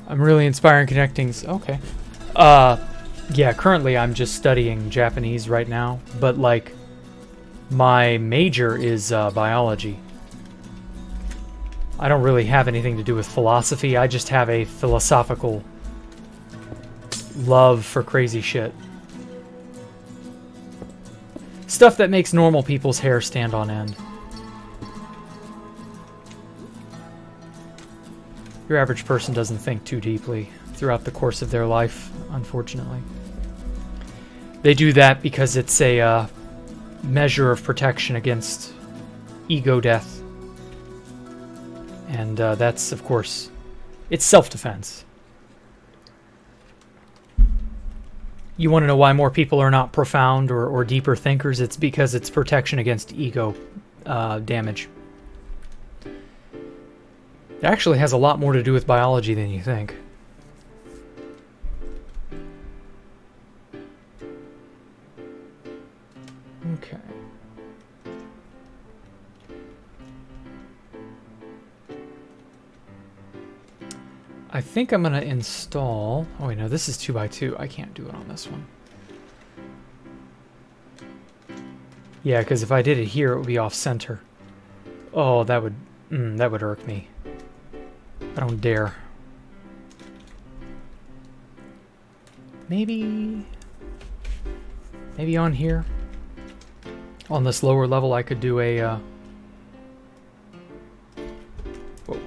I'm really inspiring connecting. Okay. Yeah, currently I'm just studying Japanese right now, but like my major is biology. I don't really have anything to do with philosophy. I just have a philosophical love for crazy shit. Stuff that makes normal people's hair stand on end. Your average person doesn't think too deeply throughout the course of their life, unfortunately. They do that because it's a measure of protection against ego death. And that's, of course, it's self-defense. You want to know why more people are not profound or deeper thinkers? It's because it's protection against ego damage. It actually has a lot more to do with biology than you think. Okay. I think I'm going to install... Oh, wait, no, this is 2x2. I can't do it on this one. Yeah, because if I did it here, it would be off-center. Oh, that would irk me. I don't dare. Maybe on here? On this lower level, I could do a... Whoa.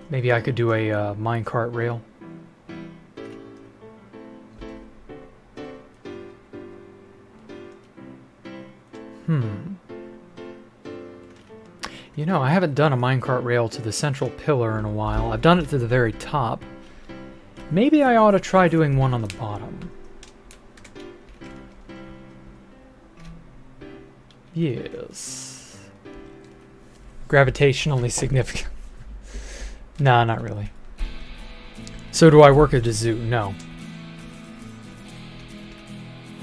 Maybe I could do a minecart rail. You know, I haven't done a minecart rail to the central pillar in a while. I've done it to the very top. Maybe I ought to try doing one on the bottom. Yes. Gravitationally significant. Nah, not really. So do I work at a zoo? No.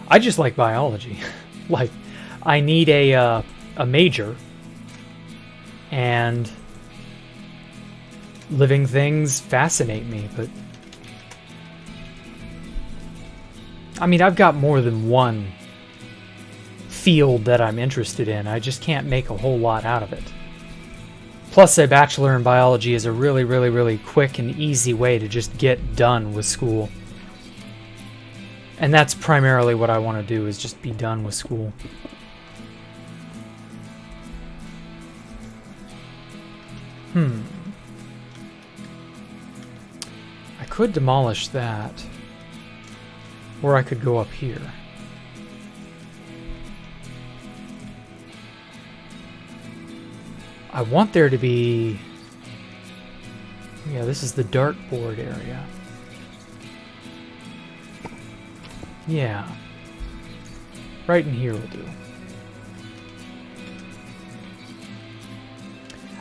I just like biology. Like, I need a major, and living things fascinate me, but I mean, I've got more than one field that I'm interested in. I just can't make a whole lot out of it. Plus, a bachelor in biology is a really, really, really quick and easy way to just get done with school. And that's primarily what I want to do, is just be done with school. I could demolish that. Or I could go up here. I want there to be... Yeah, this is the dartboard area. Yeah. Right in here will do.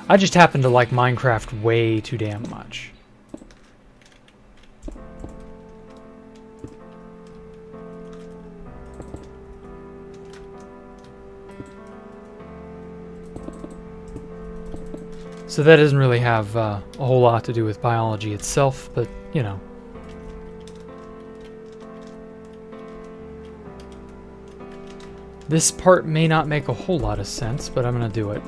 I just happen to like Minecraft way too damn much. So that doesn't really have a whole lot to do with biology itself, but, you know. This part may not make a whole lot of sense, but I'm going to do it.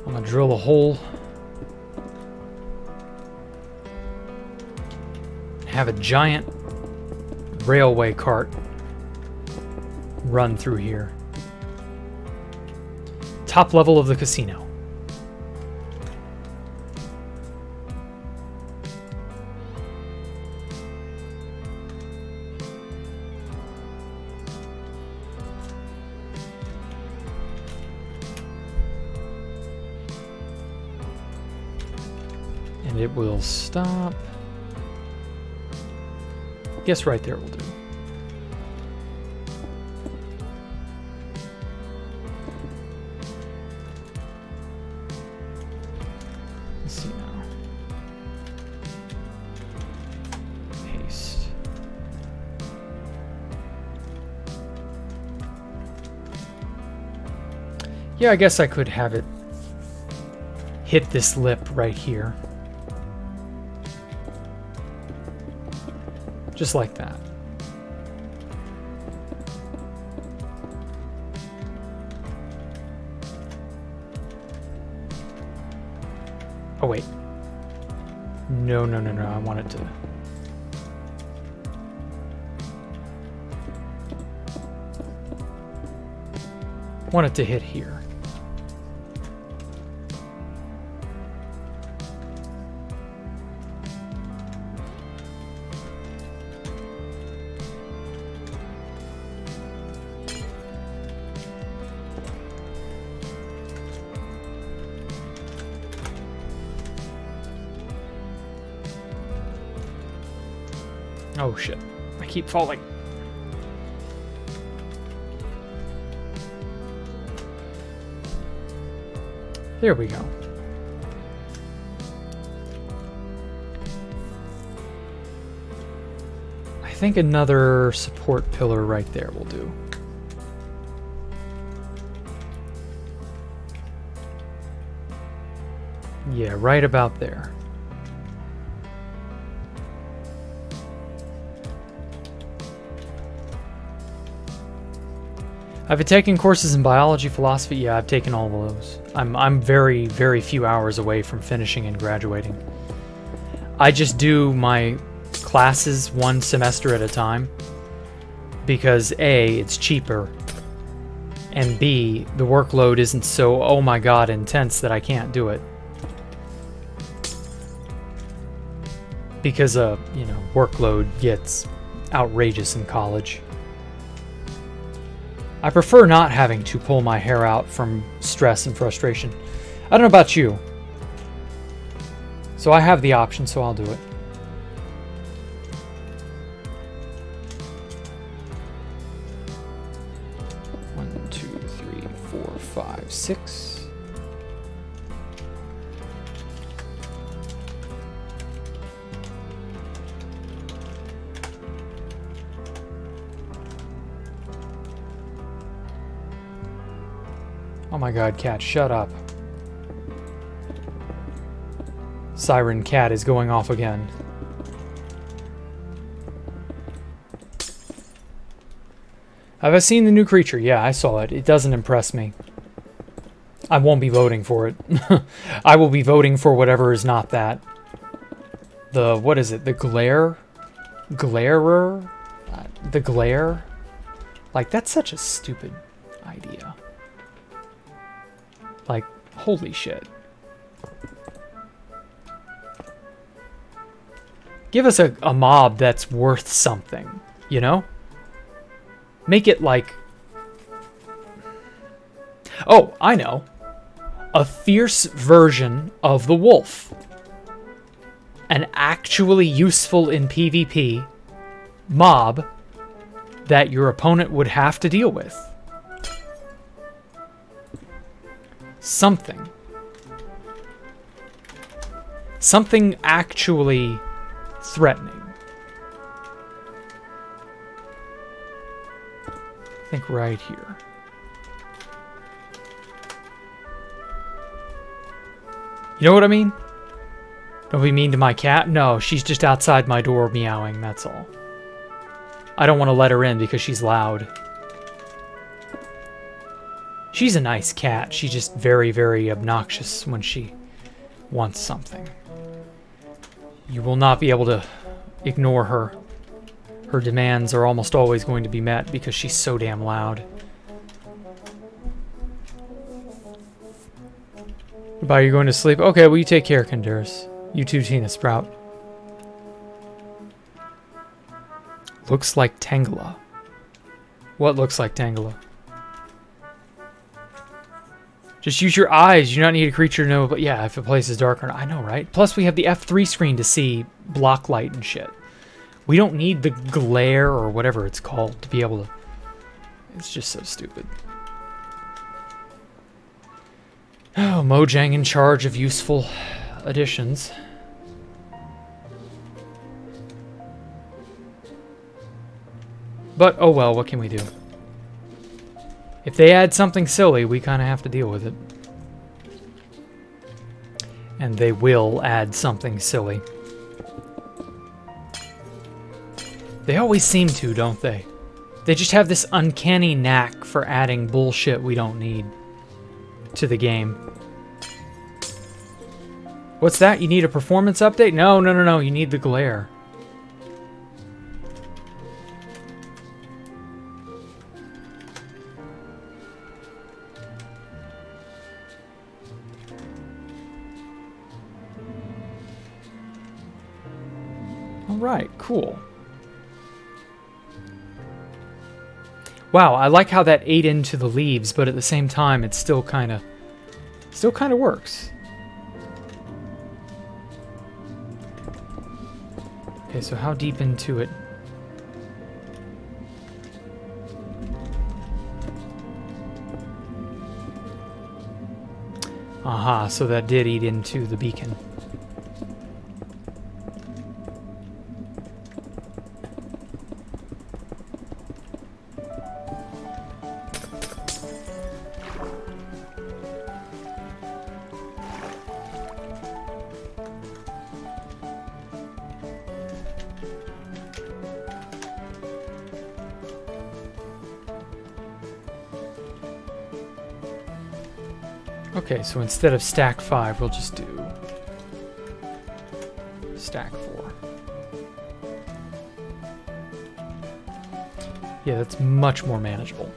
I'm going to drill a hole. Have a giant railway cart run through here. Top level of the casino. And it will stop. Guess right there will do. Let's see now. Paste. Yeah, I guess I could have it hit this lip right here. Just like that. Oh, wait. No, no, no, no. I want it to... want it to hit here. Oh shit, I keep falling. There we go. I think another support pillar right there will do. Yeah, right about there. Have you taken courses in biology, philosophy? Yeah, I've taken all of those. I'm very, very few hours away from finishing and graduating. I just do my classes one semester at a time because A, it's cheaper, and B, the workload isn't so, oh my god, intense that I can't do it. Because, you know, workload gets outrageous in college. I prefer not having to pull my hair out from stress and frustration. I don't know about you. So I have the option, so I'll do it. One, two, three, four, five, six. Oh my god, cat, shut up. Siren cat is going off again. Have I seen the new creature? Yeah, I saw it. It doesn't impress me. I won't be voting for it. I will be voting for whatever is not that. The, what is it? The Glarer? the glare. Like, that's such a stupid idea. Like, holy shit. Give us a mob that's worth something, you know? Make it like... Oh, I know. A fierce version of the wolf. An actually useful in PvP mob that your opponent would have to deal with. Something. Something actually threatening. I think right here. You know what I mean? Don't be mean to my cat. No, she's just outside my door meowing, that's all. I don't want to let her in because she's loud. She's a nice cat. She's just very, very obnoxious when she wants something. You will not be able to ignore her. Her demands are almost always going to be met because she's so damn loud. Goodbye, you're going to sleep? Okay, well you take care, Canduris. You too, Tina Sprout. Looks like Tangela. What looks like Tangela? Just use your eyes. You do not need a creature to know, but yeah, if a place is dark or not. I know, right? Plus, we have the F3 screen to see block light and shit. We don't need the glare or whatever it's called to be able to... It's just so stupid. Oh, Mojang in charge of useful additions. But, oh well, what can we do? If they add something silly, we kind of have to deal with it. And they will add something silly. They always seem to, don't they? They just have this uncanny knack for adding bullshit we don't need to the game. What's that? You need a performance update? No, no, no, no. You need the glare. Alright, cool. Wow, I like how that ate into the leaves, but at the same time, it still kind of works. Okay, so how deep into it? Aha, so that did eat into the beacon. Okay, so instead of stack 5, we'll just do stack 4. Yeah, that's much more manageable.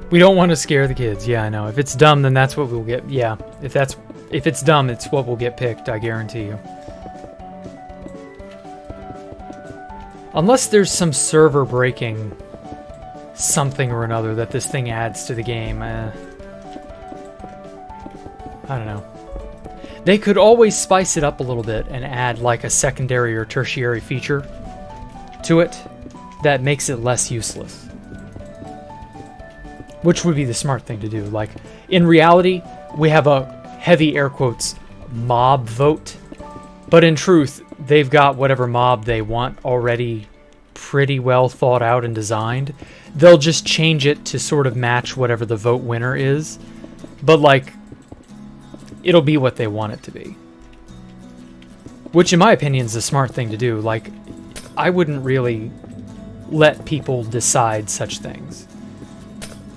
We don't want to scare the kids. Yeah, I know. If it's dumb, then that's what we'll get. Yeah, if it's dumb, it's what will get picked, I guarantee you. Unless there's some server breaking something or another that this thing adds to the game. I don't know. They could always spice it up a little bit and add like a secondary or tertiary feature to it that makes it less useless. Which would be the smart thing to do. Like, in reality, we have a heavy air quotes mob vote, but in truth, they've got whatever mob they want already pretty well thought out and designed. They'll just change it to sort of match whatever the vote winner is, but like, it'll be what they want it to be. Which, in my opinion, is the smart thing to do. Like, I wouldn't really let people decide such things.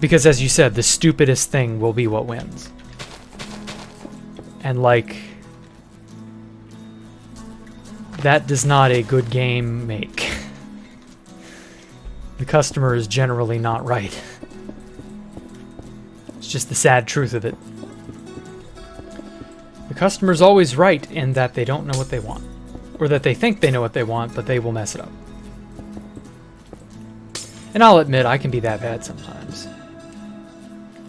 Because, as you said, the stupidest thing will be what wins. And, like, that does not a good game make. The customer is generally not right. It's just the sad truth of it. The customer's always right in that they don't know what they want. Or that they think they know what they want, but they will mess it up. And I'll admit, I can be that bad sometimes.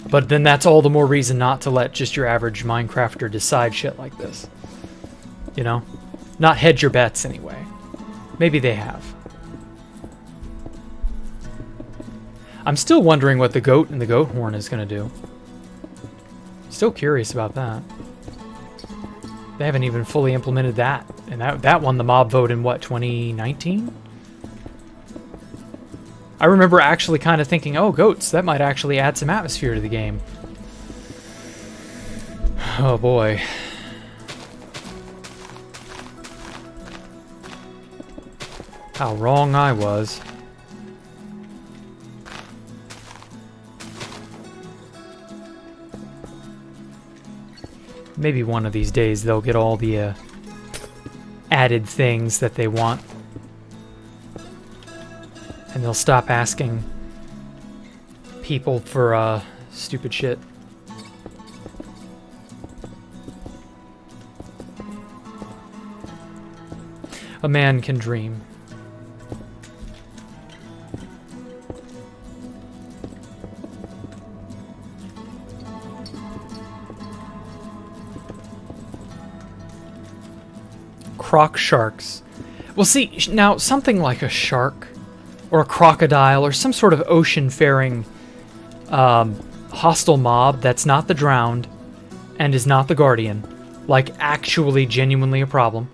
But then that's all the more reason not to let just your average Minecrafter decide shit like this. You know? Not hedge your bets, anyway. Maybe they have. I'm still wondering what the goat and the goat horn is going to do. Still curious about that. They haven't even fully implemented that. And that won the mob vote in, what, 2019? I remember actually kind of thinking, oh, goats, that might actually add some atmosphere to the game. Oh, boy. How wrong I was. Maybe one of these days they'll get all the added things that they want. And they'll stop asking people for stupid shit. A man can dream. Croc sharks. Well, see, now something like a shark or a crocodile or some sort of ocean-faring hostile mob that's not the drowned and is not the guardian, like actually genuinely a problem,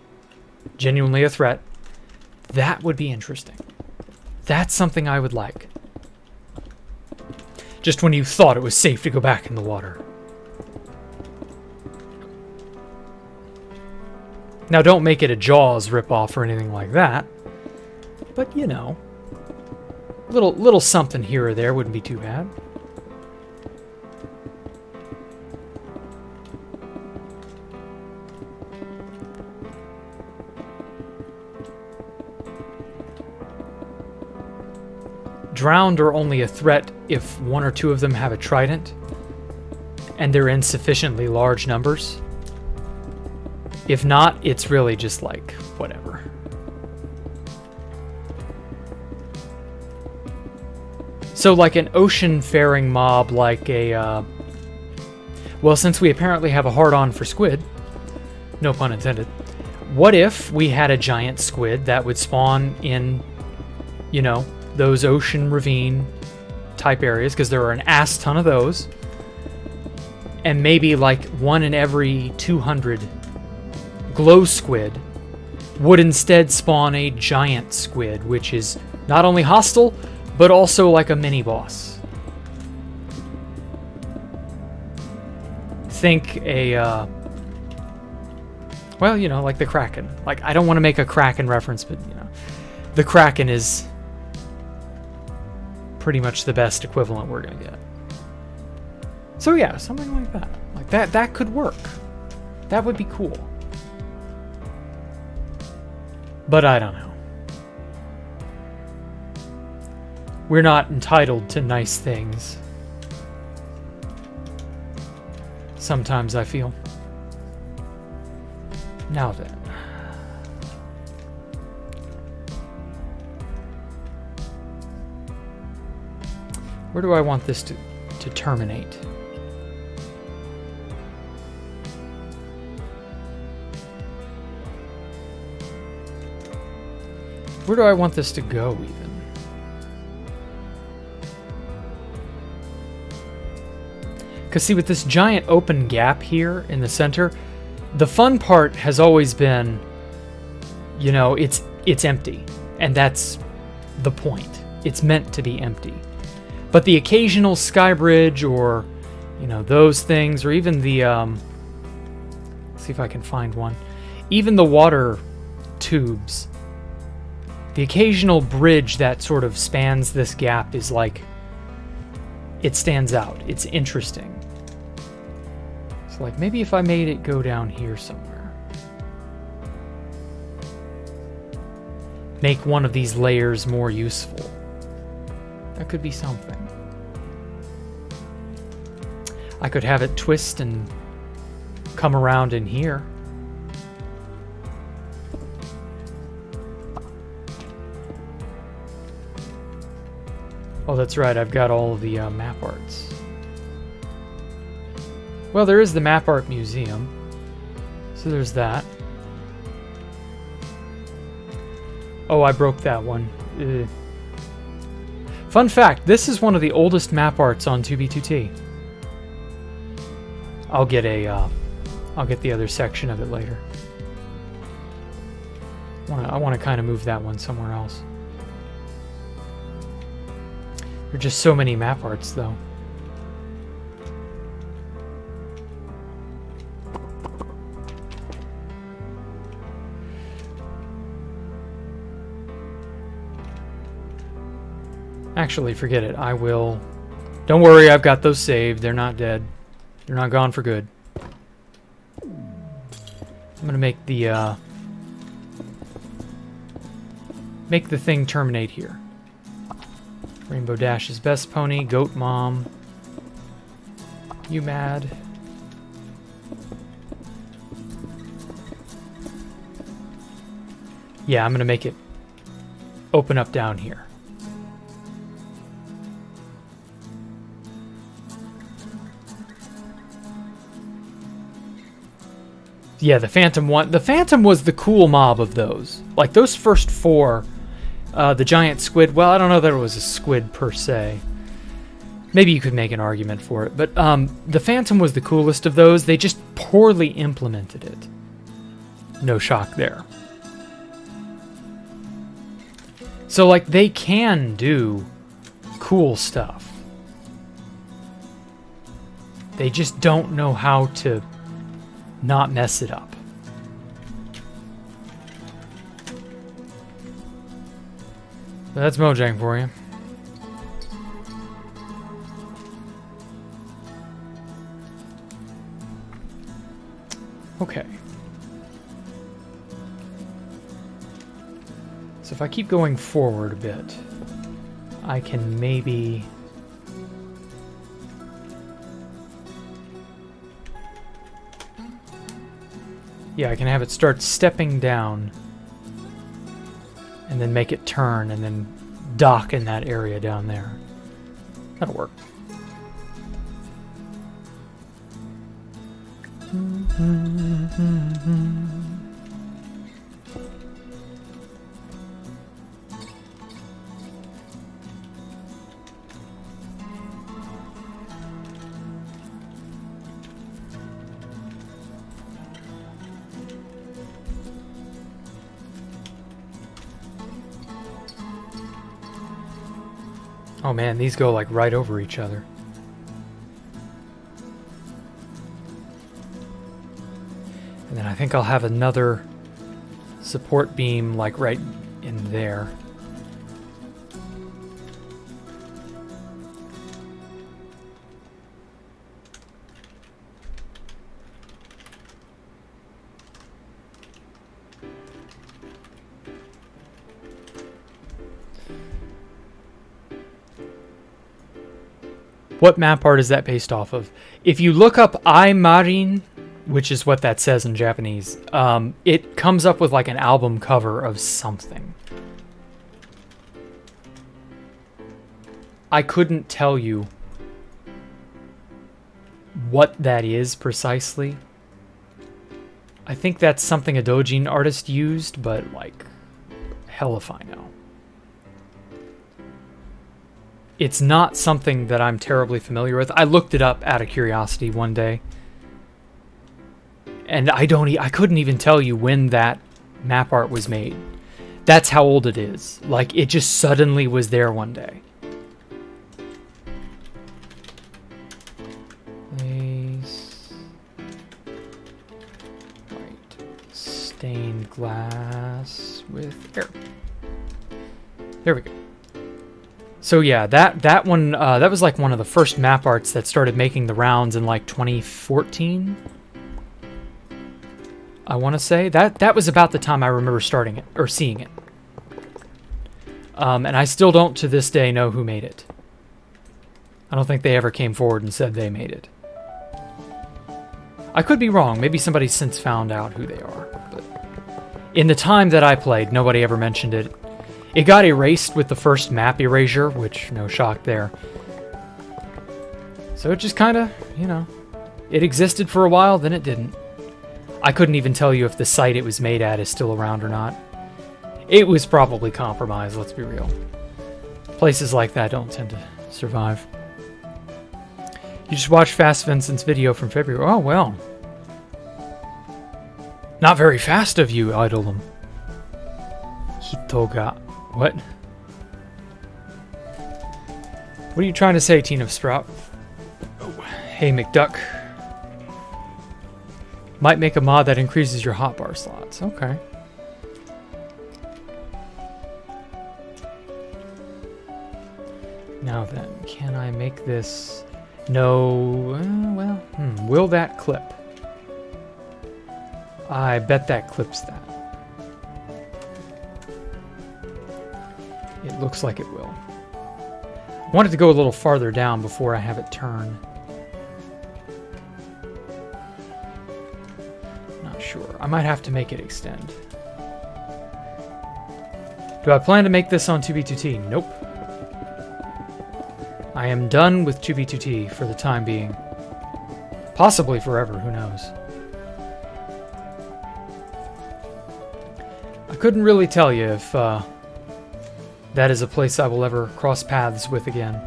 genuinely a threat, that would be interesting. That's something I would like. Just when you thought it was safe to go back in the water. Now, don't make it a Jaws ripoff or anything like that, but you know, little something here or there wouldn't be too bad. Drowned are only a threat if one or two of them have a trident, and they're in sufficiently large numbers. If not, it's really just like, whatever. So like an ocean-faring mob, like a, well, since we apparently have a hard-on for squid, no pun intended, what if we had a giant squid that would spawn in, you know, those ocean ravine type areas, because there are an ass ton of those, and maybe like one in every 200 glow squid would instead spawn a giant squid, which is not only hostile, but also like a mini-boss. Think a, well, you know, like the Kraken. Like, I don't want to make a Kraken reference, but, you know, the Kraken is pretty much the best equivalent we're going to get. So yeah, something like that. Like, that could work. That would be cool. But I don't know. We're not entitled to nice things. Sometimes I feel. Now then. Where do I want this to terminate? Where do I want this to go, even? Because see, with this giant open gap here in the center, the fun part has always been, you know, it's empty. And that's the point. It's meant to be empty. But the occasional sky bridge or, you know, those things, or even the, let's see if I can find one. Even the water tubes. The occasional bridge that sort of spans this gap is like, it stands out. It's interesting. So like maybe if I made it go down here somewhere. Make one of these layers more useful. That could be something. I could have it twist and come around in here. Oh, that's right, I've got all of the map arts. Well, there is the Map Art Museum. So there's that. Oh, I broke that one. Fun fact, this is one of the oldest map arts on 2B2T. I'll get the other section of it later. I want to kind of move that one somewhere else. There are just so many map arts, though. Actually, forget it. I will... Don't worry, I've got those saved. They're not dead. They're not gone for good. I'm gonna make the thing terminate here. Rainbow Dash's best pony, Goat Mom. You mad? Yeah, I'm gonna make it open up down here. Yeah, the Phantom one. The Phantom was the cool mob of those. Like those first four, the giant squid. Well, I don't know that it was a squid per se. Maybe you could make an argument for it, but the Phantom was the coolest of those. They just poorly implemented it. No shock there. So like they can do cool stuff. They just don't know how to not mess it up. So that's Mojang for you. Okay. So if I keep going forward a bit, I can maybe... Yeah, I can have it start stepping down and then make it turn and then dock in that area down there. That'll work. Oh man, these go like right over each other. And then I think I'll have another support beam like right in there. What map art is that based off of? If you look up Marin, which is what that says in Japanese, it comes up with like an album cover of something. I couldn't tell you what that is precisely. I think that's something a doujin artist used, but like, hell if I know. it's not something that I'm terribly familiar with. I looked it up out of curiosity one day, and I couldn't even tell you when that map art was made. That's how old it is. Like, it just suddenly was there one day. Place white stained glass with air. There we go. So yeah, that one, that was like one of the first map arts that started making the rounds in like 2014. I want to say that was about the time I remember starting it or seeing it. And I still don't to this day know who made it. I don't think they ever came forward and said they made it. I could be wrong. Maybe somebody's since found out who they are. But in the time that I played, nobody ever mentioned it. It got erased with the first map erasure, which no shock there. So it just kind of, you know, it existed for a while, then it didn't. I couldn't even tell you if the site it was made at is still around or not. It was probably compromised, let's be real. Places like that don't tend to survive. You just watched Fast Vincent's video from February. Oh, well. Not very fast of you, Idolum. Hitoga. What? What are you trying to say, Teen of Sprout? Oh, hey, McDuck. Might make a mod that increases your hotbar slots. Okay. Now then, can I make this? No. Well, will that clip? I bet that clips that. It looks like it will. I want it to go a little farther down before I have it turn. Sure, I might have to make it extend. Do I plan to make this on 2B2T? Nope. I am done with 2B2T for the time being. Possibly forever, who knows. I couldn't really tell you if that is a place I will ever cross paths with again.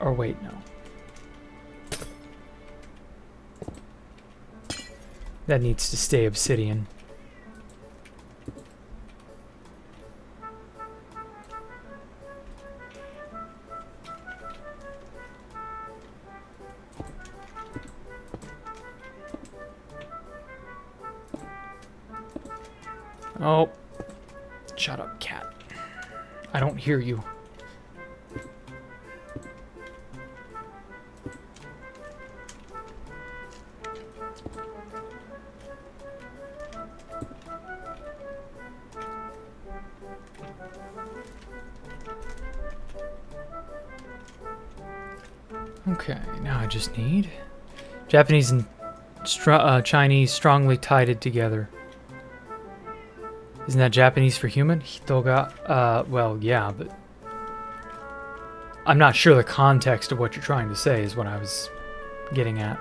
Or wait, no. That needs to stay obsidian. Oh. Shut up, cat. I don't hear you. Okay, now I just need Japanese and Chinese strongly tied together. Isn't that Japanese for human? Hitoga. Well, yeah, but I'm not sure the context of what you're trying to say is what I was getting at.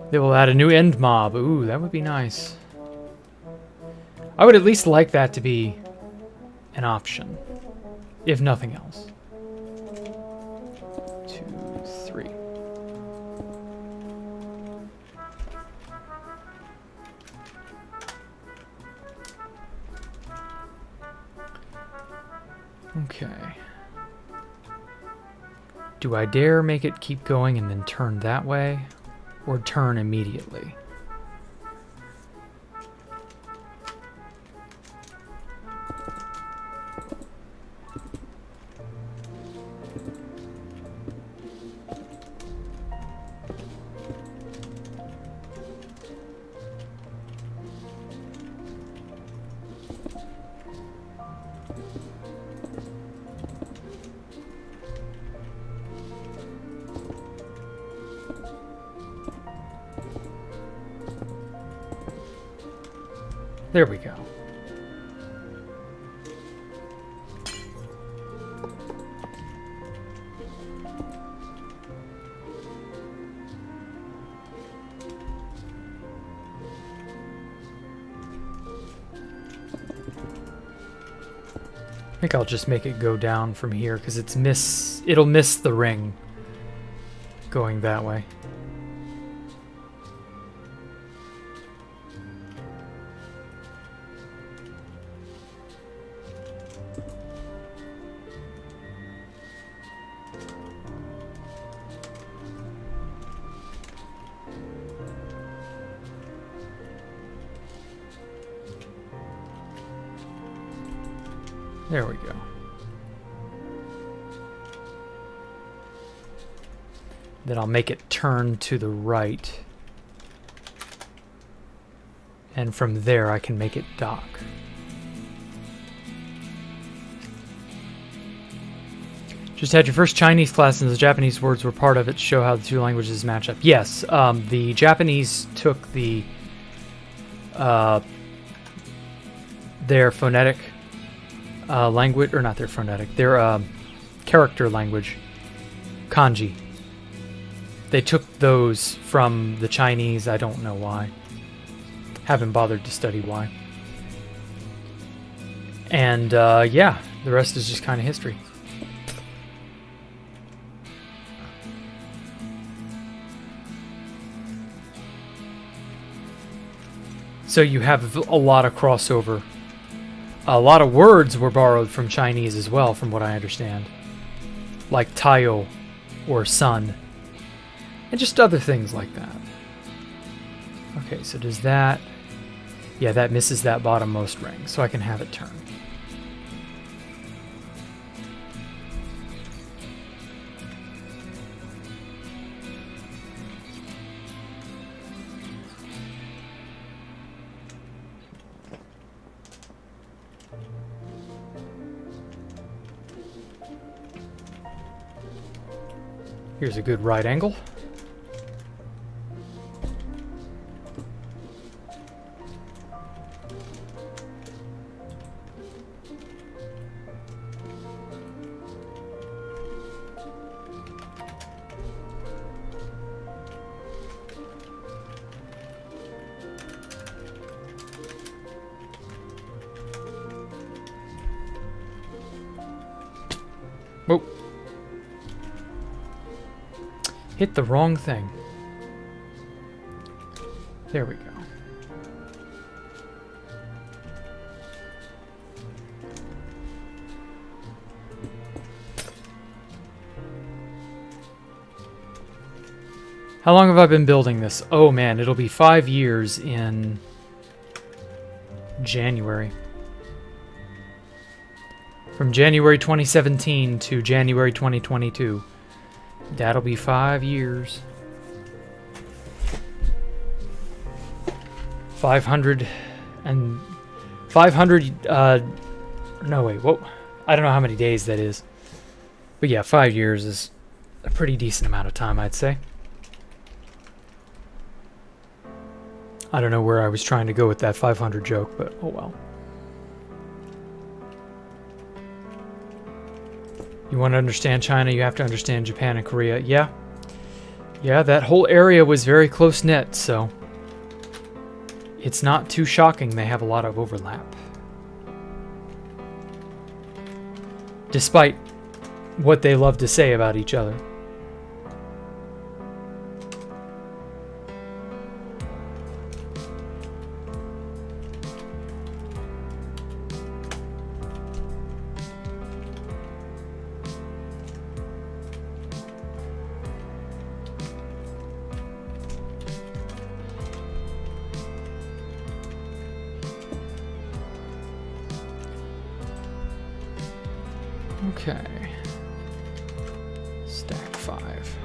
They will add a new end mob. Ooh, that would be nice. I would at least like that to be an option, if nothing else. 2, 3. Okay. Do I dare make it keep going and then turn that way? Or turn immediately? There we go. I think I'll just make it go down from here because it'll miss the ring going that way. There we go. Then I'll make it turn to the right. And from there I can make it dock. Just had your first Chinese class and the Japanese words were part of it to show how the two languages match up. Yes, the Japanese took their phonetic language, or not their phonetic, their character language, kanji. They took those from the Chinese. I don't know why. Haven't bothered to study why. And yeah, the rest is just kind of history. So you have a lot of crossover. A lot of words were borrowed from Chinese as well, from what I understand. Like Tayo or sun. And just other things like that. Okay, so does that... Yeah, that misses that bottommost ring, so I can have it turn. Here's a good right angle. Whoa. Hit the wrong thing. There we go. How long have I been building this? Oh man, it'll be 5 years in January. From January 2017 to January 2022. That'll be 5 years. 500 and 500 no wait, whoa. I don't know how many days that is. But yeah, 5 years is a pretty decent amount of time, I'd say. I don't know where I was trying to go with that 500 joke, but oh well. You want to understand China, you have to understand Japan and Korea. Yeah. Yeah, that whole area was very close-knit, so it's not too shocking they have a lot of overlap. Despite what they love to say about each other. Okay. Stack 5.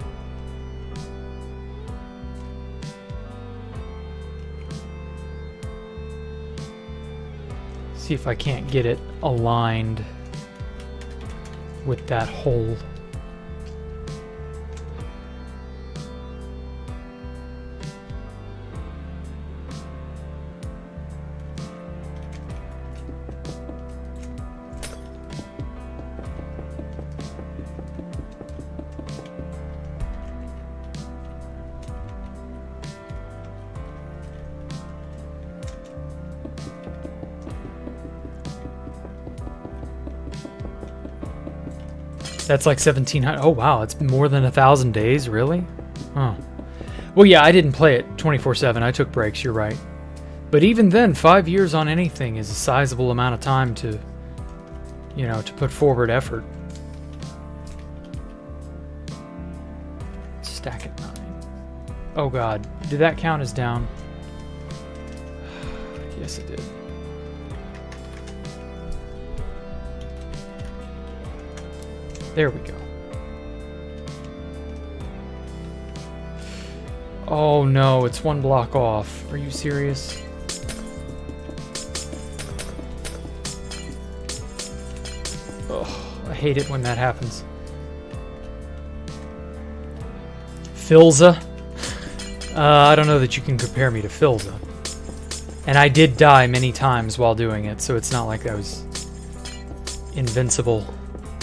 See if I can't get it aligned with that hole. That's like 1,700. Oh wow, it's more than 1,000 days, really? Huh. Well, yeah, I didn't play it 24/7. I took breaks. You're right. But even then, 5 years on anything is a sizable amount of time to, you know, to put forward effort. Stack at 9. Oh god, did that count as down? Yes, it did. There we go. Oh no, it's one block off. Are you serious? Oh, I hate it when that happens. Filza? I don't know that you can compare me to Filza. And I did die many times while doing it, so it's not like I was invincible.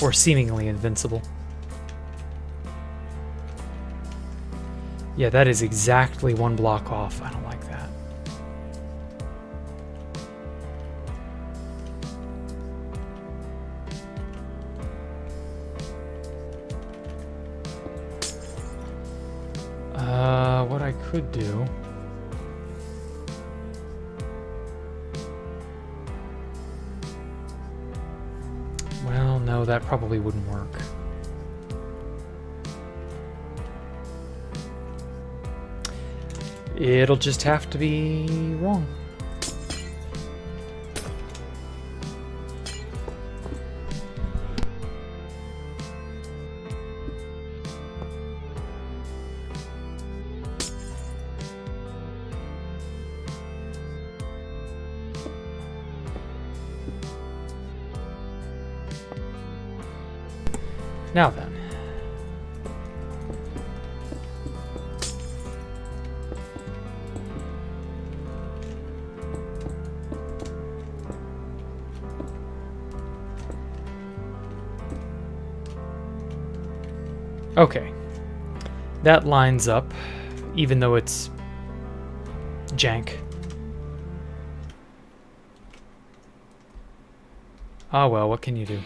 Or seemingly invincible. Yeah, that is exactly one block off. I don't like that. What I could do... Well, no, that probably wouldn't work. It'll just have to be wrong. Now then. Okay. That lines up, even though it's jank. Ah well, what can you do?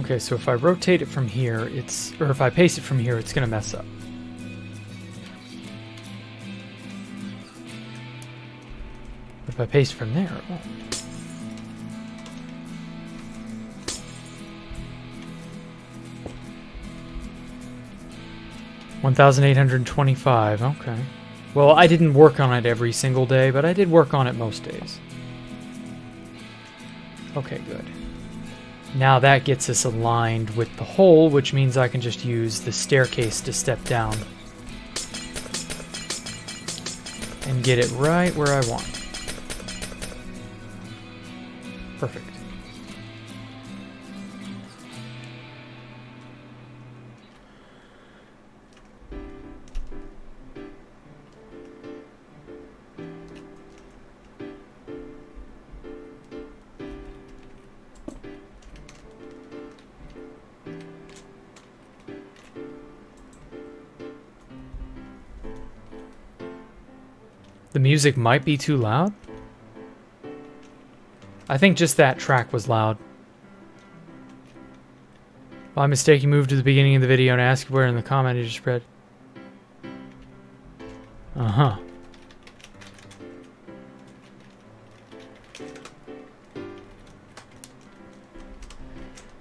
Okay, so if I rotate it from here, or if I paste it from here, it's gonna mess up. If I paste from there, it won't. $1,825, okay. Well, I didn't work on it every single day, but I did work on it most days. Okay, good. Now that gets us aligned with the hole, which means I can just use the staircase to step down and get it right where I want. Perfect. The music might be too loud. I think just that track was loud. By mistake, you moved to the beginning of the video and asked where in the comment you just read. Uh-huh.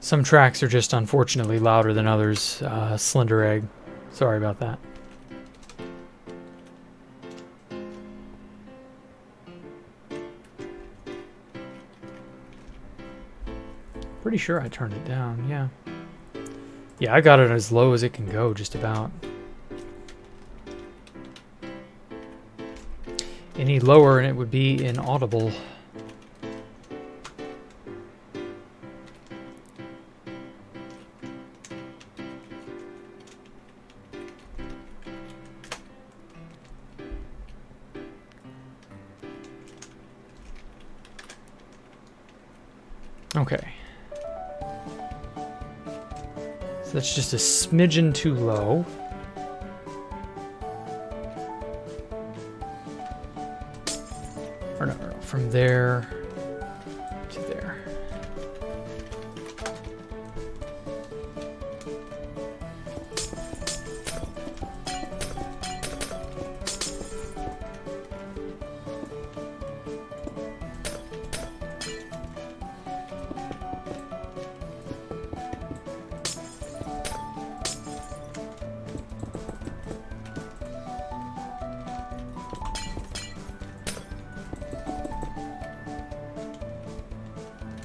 Some tracks are just unfortunately louder than others. Slender Egg. Sorry about that. Pretty sure I turned it down, yeah. Yeah, I got it as low as it can go, just about. Any lower and it would be inaudible. Okay. So that's just a smidgen too low. Or no, from there to there.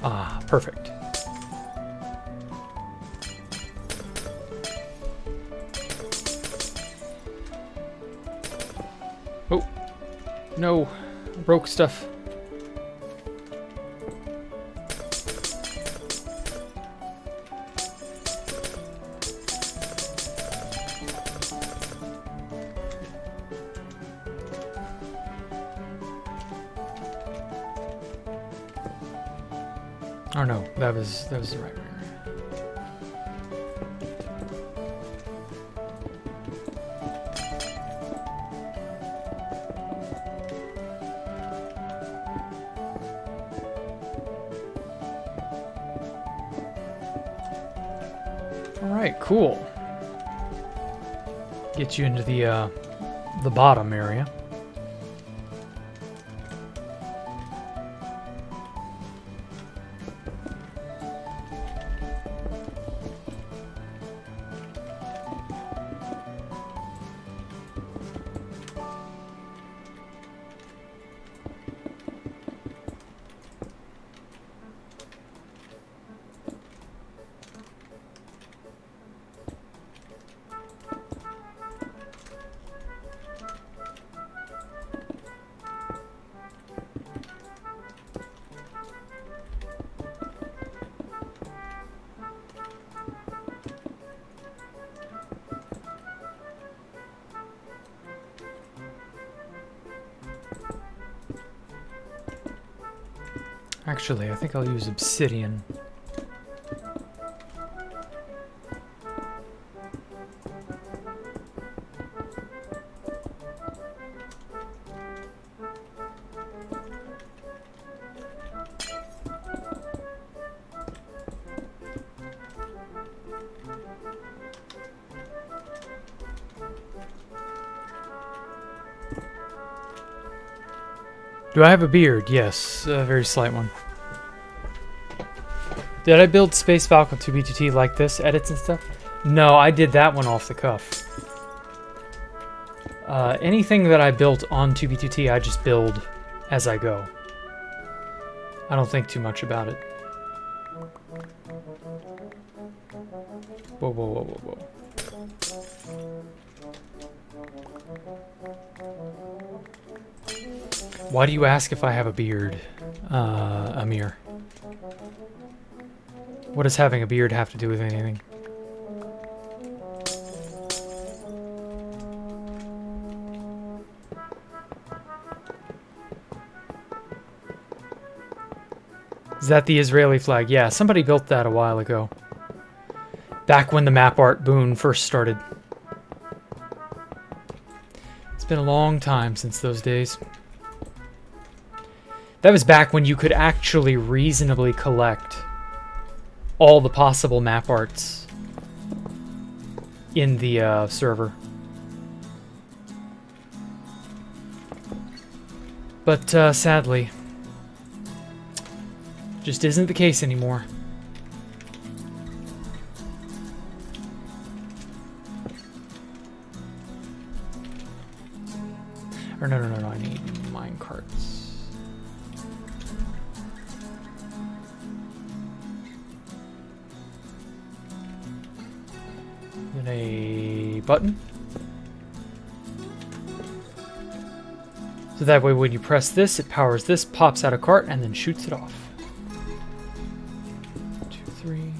Ah, perfect. Oh, no, I broke stuff. Oh no, that was the right way. All right, cool. Get you into the bottom area. Actually, I think I'll use obsidian. Do I have a beard? Yes, a very slight one. Did I build Space Falcon 2B2T like this, edits and stuff? No, I did that one off the cuff. Anything that I built on 2B2T, I just build as I go. I don't think too much about it. Whoa, whoa, whoa, whoa, whoa. Why do you ask if I have a beard, Amir? What does having a beard have to do with anything? Is that the Israeli flag? Yeah, somebody built that a while ago. Back when the map art boom first started. It's been a long time since those days. That was back when you could actually reasonably collect all the possible map arts in the server. But sadly, just isn't the case anymore. Or no, I need mine carts. Then a button. So that way when you press this, it powers this, pops out a cart, and then shoots it off. 2, 3.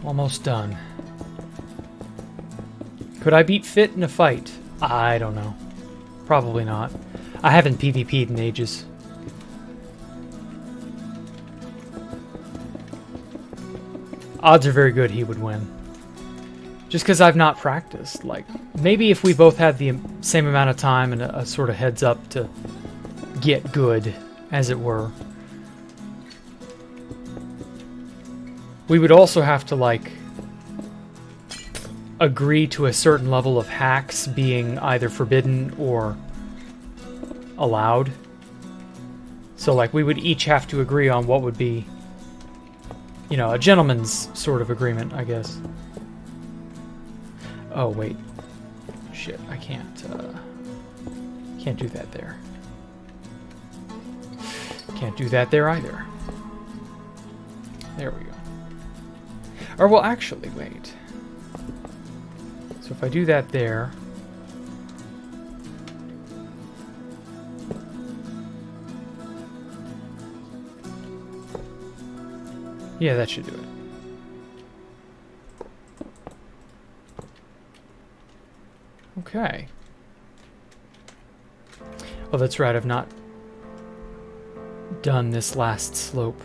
Almost done. Could I beat Fit in a fight? I don't know. Probably not. I haven't PvP'd in ages. Odds are very good he would win. Just because I've not practiced. Like, maybe if we both had the same amount of time and a sort of heads up to get good, as it were. We would also have to, like, agree to a certain level of hacks being either forbidden or allowed. So, like, we would each have to agree on what would be, you know, a gentleman's sort of agreement, I guess. Oh, wait. Shit, I can't do that there. Can't do that there either. There we go. Or, well, actually, wait. So if I do that there... Yeah, that should do it. Okay. Oh, that's right, I've not done this last slope.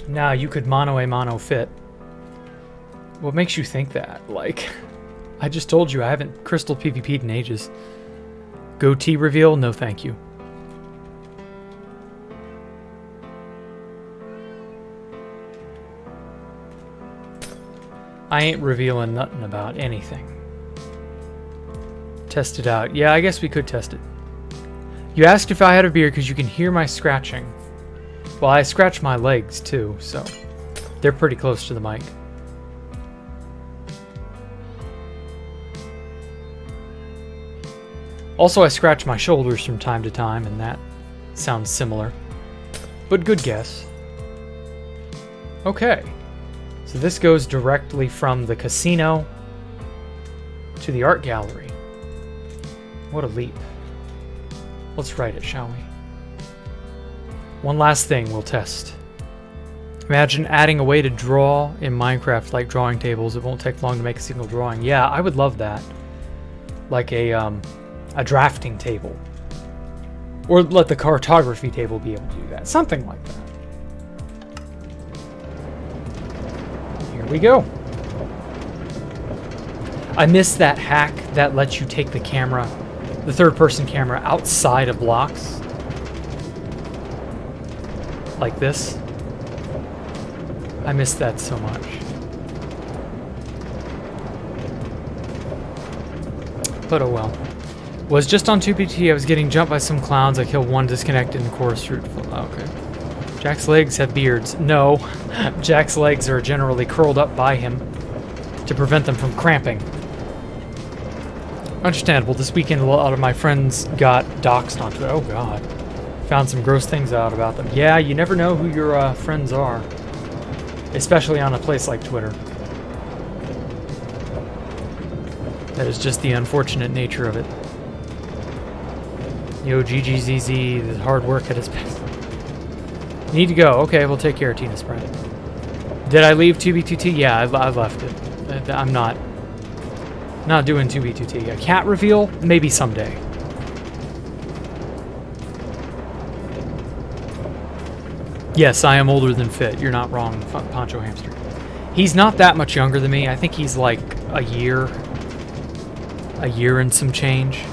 Now, you could mono a mono fit. What makes you think that? Like, I just told you I haven't crystal PvP'd in ages. Goatee reveal? No thank you. I ain't revealing nothing about anything. Test it out. Yeah, I guess we could test it. You asked if I had a beard because you can hear my scratching. Well, I scratch my legs too, so they're pretty close to the mic. Also, I scratch my shoulders from time to time, and that sounds similar. But good guess. Okay. So this goes directly from the casino to the art gallery. What a leap. Let's write it, shall we? One last thing we'll test. Imagine adding a way to draw in Minecraft like drawing tables. It won't take long to make a single drawing. Yeah, I would love that. Like a drafting table. Or let the cartography table be able to do that. Something like that. Here we go. I miss that hack that lets you take the camera, the third-person camera, outside of blocks. Like this. I miss that so much. But oh well. Was just on 2PT, I was getting jumped by some clowns. I killed one disconnected in the chorus route. Oh, okay. Jack's legs have beards. No. Jack's legs are generally curled up by him to prevent them from cramping. Understandable. This weekend a lot of my friends got doxxed onto it. Oh god. Found some gross things out about them. Yeah, you never know who your friends are. Especially on a place like Twitter. That is just the unfortunate nature of it. Yo, GGZZ, the hard work at its best. Need to go. Okay, we'll take care of Tina Sprite. Did I leave 2B2T? Yeah, I left it. I'm not doing 2B2T. A cat reveal? Maybe someday. Yes, I am older than Fit. You're not wrong, Poncho Hamster. He's not that much younger than me. I think he's like a year and some change.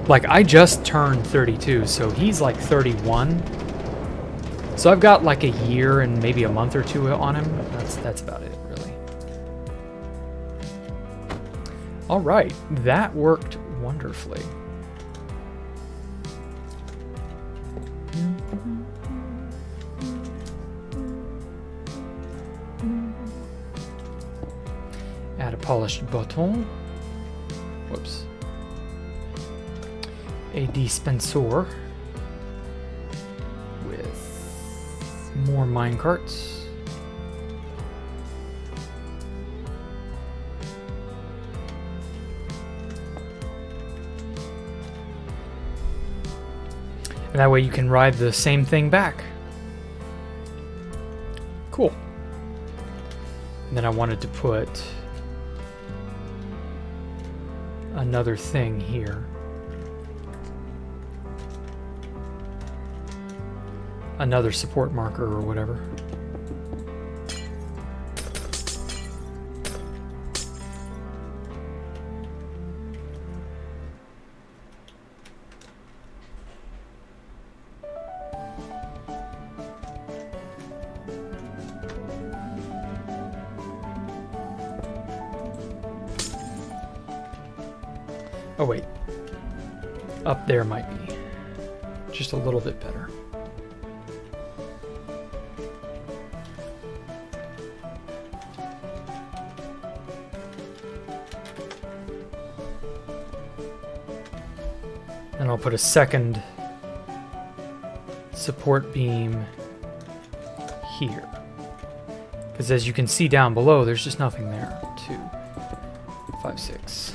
Like, I just turned 32, so he's like 31. So I've got like a year and maybe a month or two on him. That's about it, really. All right, that worked wonderfully. Add a polished button. Whoops. A dispenser with more minecarts. And that way you can ride the same thing back. Cool. And then I wanted to put another thing here. Another support marker or whatever. Oh wait, up there might be just a little bit better. And I'll put a second support beam here. Because as you can see down below, there's just nothing there. 2, 5, 6.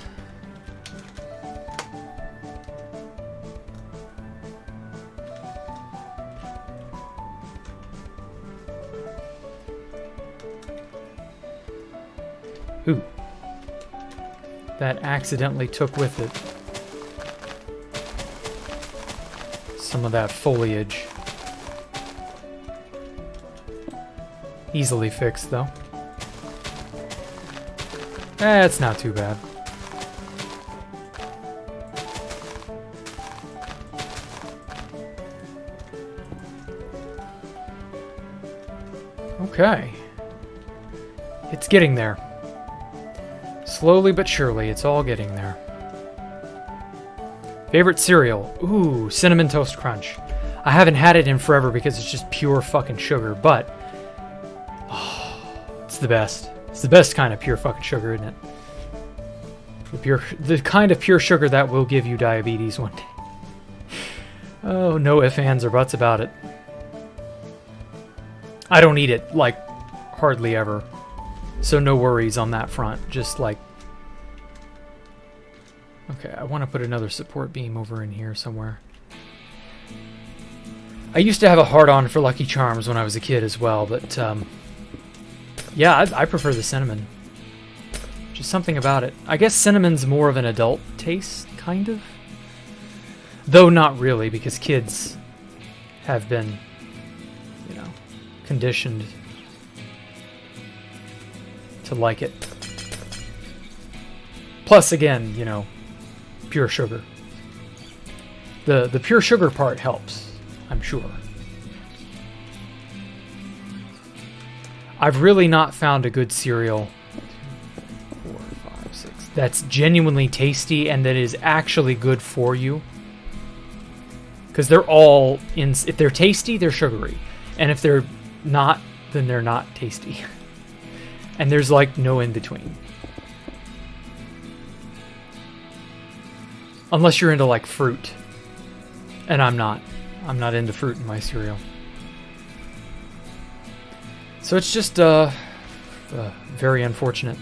Ooh. That accidentally took with it some of that foliage. Easily fixed, though. It's not too bad. Okay. It's getting there. Slowly but surely, it's all getting there. Favorite cereal? Ooh, Cinnamon Toast Crunch. I haven't had it in forever because it's just pure fucking sugar, but oh, it's the best. It's the best kind of pure fucking sugar, isn't it? The kind of pure sugar that will give you diabetes one day. Oh, no ifs, ands, or buts about it. I don't eat it, like, hardly ever. So no worries on that front. Just like... Okay, I want to put another support beam over in here somewhere. I used to have a hard-on for Lucky Charms when I was a kid as well, but yeah, I prefer the cinnamon. Just something about it. I guess cinnamon's more of an adult taste, kind of. Though not really, because kids have been, you know, conditioned to like it. Plus, again, you know, pure sugar. The pure sugar part helps, I'm sure. I've really not found a good cereal 4, 5, 6 that's genuinely tasty and that is actually good for you. Because they're all in. If they're tasty, they're sugary, and if they're not, then they're not tasty. And there's like no in between. Unless you're into like fruit. And I'm not. I'm not into fruit in my cereal. So it's just very unfortunate.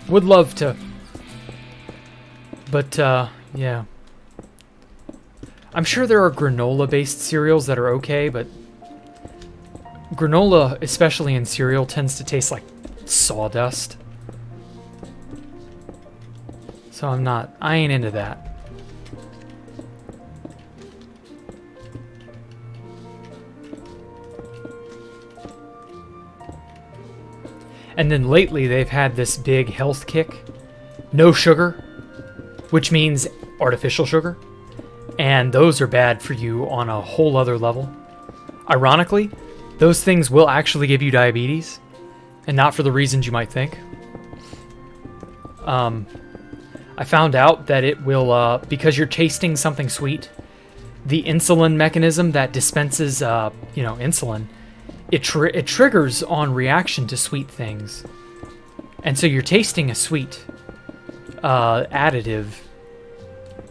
Would love to. But yeah. I'm sure there are granola-based cereals that are okay, but granola, especially in cereal, tends to taste like sawdust. So I ain't into that. And then lately they've had this big health kick. No sugar. which means artificial sugar. And those are bad for you on a whole other level. Ironically, those things will actually give you diabetes, and not for the reasons you might think. I found out that it will, because you're tasting something sweet, the insulin mechanism that dispenses, insulin, it triggers on reaction to sweet things. And so you're tasting a sweet additive,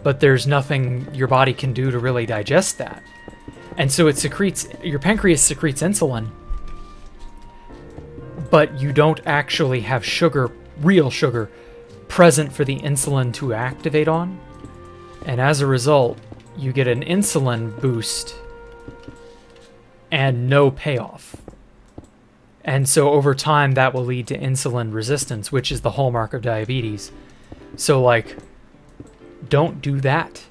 but there's nothing your body can do to really digest that. And so your pancreas secretes insulin, but you don't actually have sugar, real sugar, present for the insulin to activate on. And as a result, you get an insulin boost and no payoff. And so over time, that will lead to insulin resistance, which is the hallmark of diabetes. So, like, don't do that.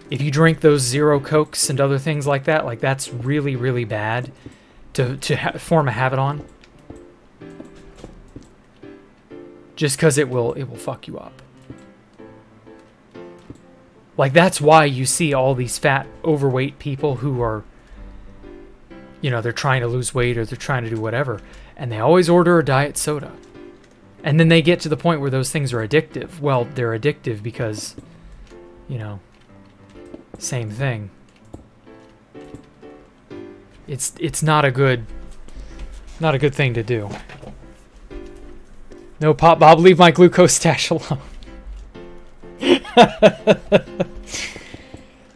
If you drink those Zero Cokes and other things like that, like, that's really, really bad to form a habit on. Just because it will fuck you up. Like, that's why you see all these fat, overweight people who are, they're trying to lose weight or they're trying to do whatever, and they always order a diet soda. And then they get to the point where those things are addictive. Well, they're addictive because, same thing. It's not a good thing to do. No, Pop Bob, leave my glucose stash alone.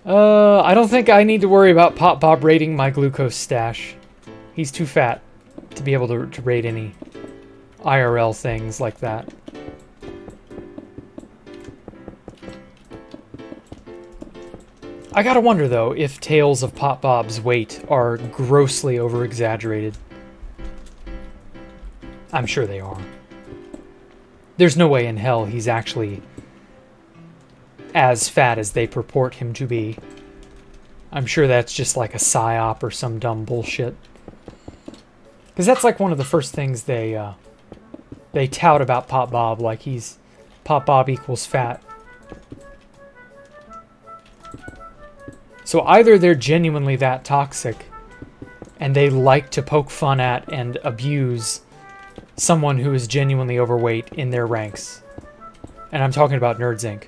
I don't think I need to worry about Pop Bob raiding my glucose stash. He's too fat to be able to raid any IRL things like that. I gotta wonder, though, if tales of Pop Bob's weight are grossly over-exaggerated. I'm sure they are. There's no way in hell he's actually as fat as they purport him to be. I'm sure that's just like a psyop or some dumb bullshit. Because that's like one of the first things they tout about Pop Bob, like Pop Bob equals fat. So either they're genuinely that toxic, and they like to poke fun at and abuse someone who is genuinely overweight in their ranks. And I'm talking about Nerds Inc.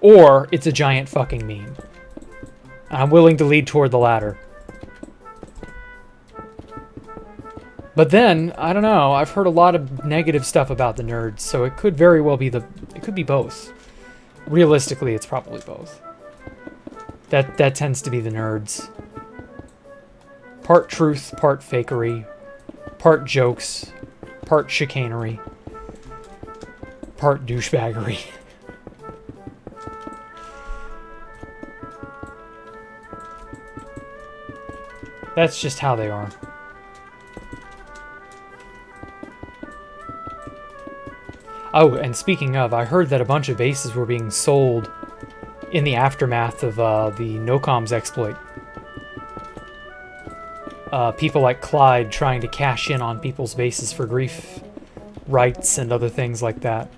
Or it's a giant fucking meme. I'm willing to lead toward the latter. But then, I don't know, I've heard a lot of negative stuff about the nerds, so it could very well be it could be both. Realistically, it's probably both. That tends to be the nerds. Part truth, part fakery, part jokes, part chicanery, part douchebaggery. That's just how they are. Oh, and speaking of, I heard that a bunch of bases were being sold in the aftermath of the NoComs exploit. People like Clyde trying to cash in on people's bases for grief rights and other things like that.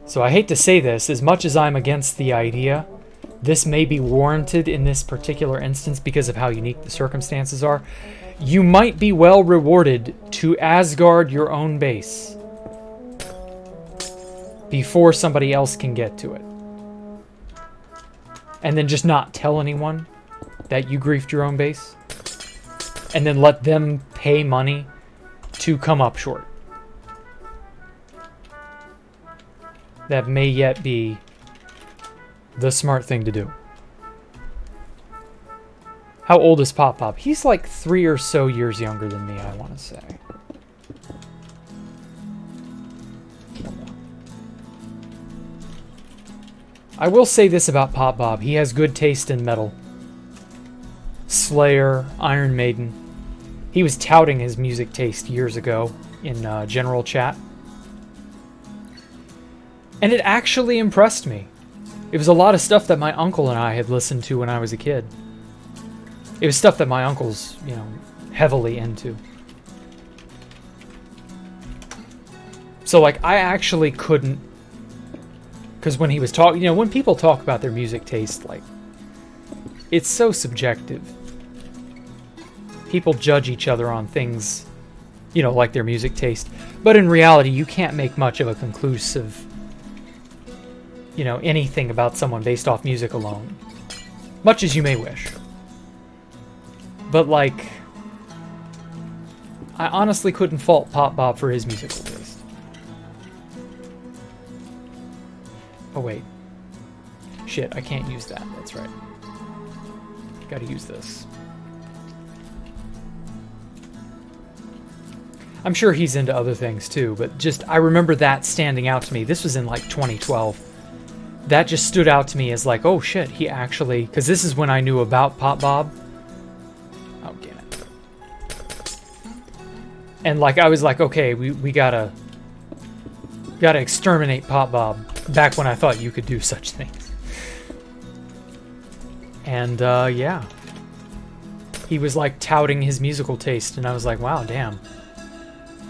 So I hate to say this, as much as I'm against the idea, this may be warranted in this particular instance because of how unique the circumstances are. You might be well rewarded to Asgard your own base before somebody else can get to it. And then just not tell anyone that you griefed your own base. And then let them pay money to come up short. That may yet be the smart thing to do. How old is Pop Pop? He's like 3 or so years younger than me, I want to say. I will say this about Pop Bob. He has good taste in metal. Slayer, Iron Maiden. He was touting his music taste years ago in general chat. And it actually impressed me. It was a lot of stuff that my uncle and I had listened to when I was a kid. It was stuff that my uncle's, heavily into. So, like, I actually couldn't Because when he was talking, you know, when people talk about their music taste, like, it's so subjective. People judge each other on things, you know, like their music taste. But in reality, you can't make much of a conclusive, you know, anything about someone based off music alone. Much as you may wish. But, like, I honestly couldn't fault Pop Bob for his musical taste. Oh, wait. Shit, I can't use that. That's right. Gotta use this. I'm sure he's into other things too, but just, I remember that standing out to me. This was in like 2012. That just stood out to me as like, oh shit, he actually, because this is when I knew about Pop Bob. Oh, damn it. And like, I was like, okay, we gotta exterminate Pop Bob, back when I thought you could do such things. And yeah. He was like touting his musical taste, and I was like, wow, damn.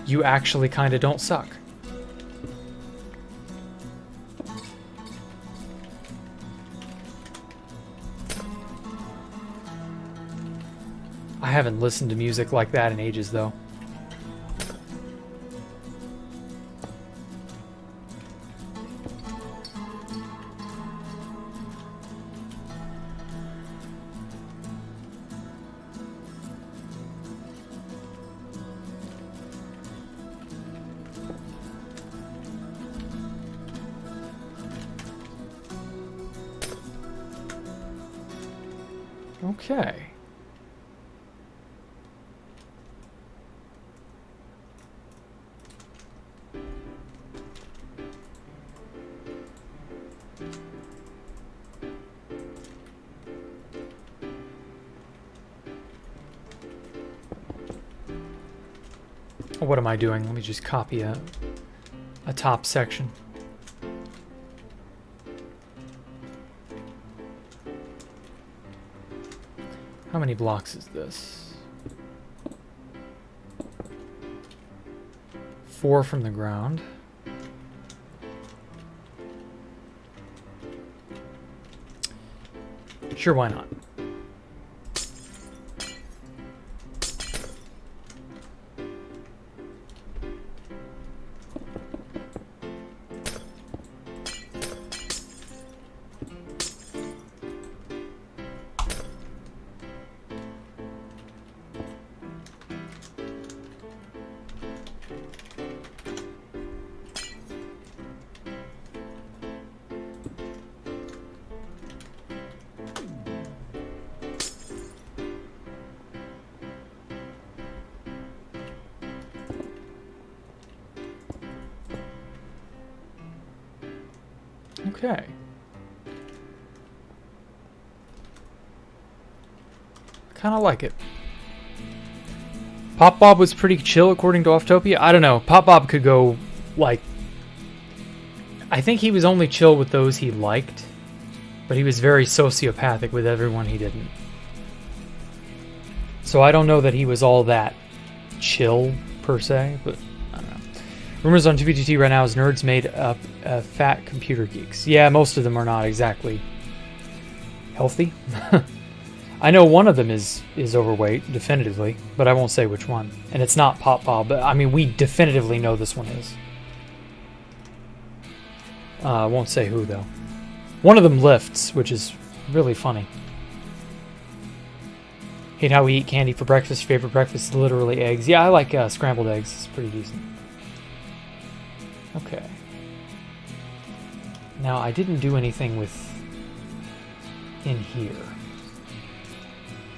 You actually kind of don't suck. I haven't listened to music like that in ages, though. Okay. What am I doing? Let me just copy a top section. How many blocks is this? 4 from the ground. Sure, why not? Okay. Kind of like it. Pop Bob was pretty chill according to Offtopia. I don't know. Pop Bob could go, like... I think he was only chill with those he liked, but he was very sociopathic with everyone he didn't. So I don't know that he was all that chill, per se, but... Rumors on 2BGT right now is nerds made up of fat computer geeks. Yeah, most of them are not exactly healthy. I know one of them is overweight, definitively, but I won't say which one. And it's not Pop Bob, but I mean, we definitively know this one is. I won't say who, though. One of them lifts, which is really funny. Hate how we eat candy for breakfast. Favorite breakfast is literally eggs. Yeah, I like scrambled eggs. It's pretty decent. Okay. Now, I didn't do anything with in here.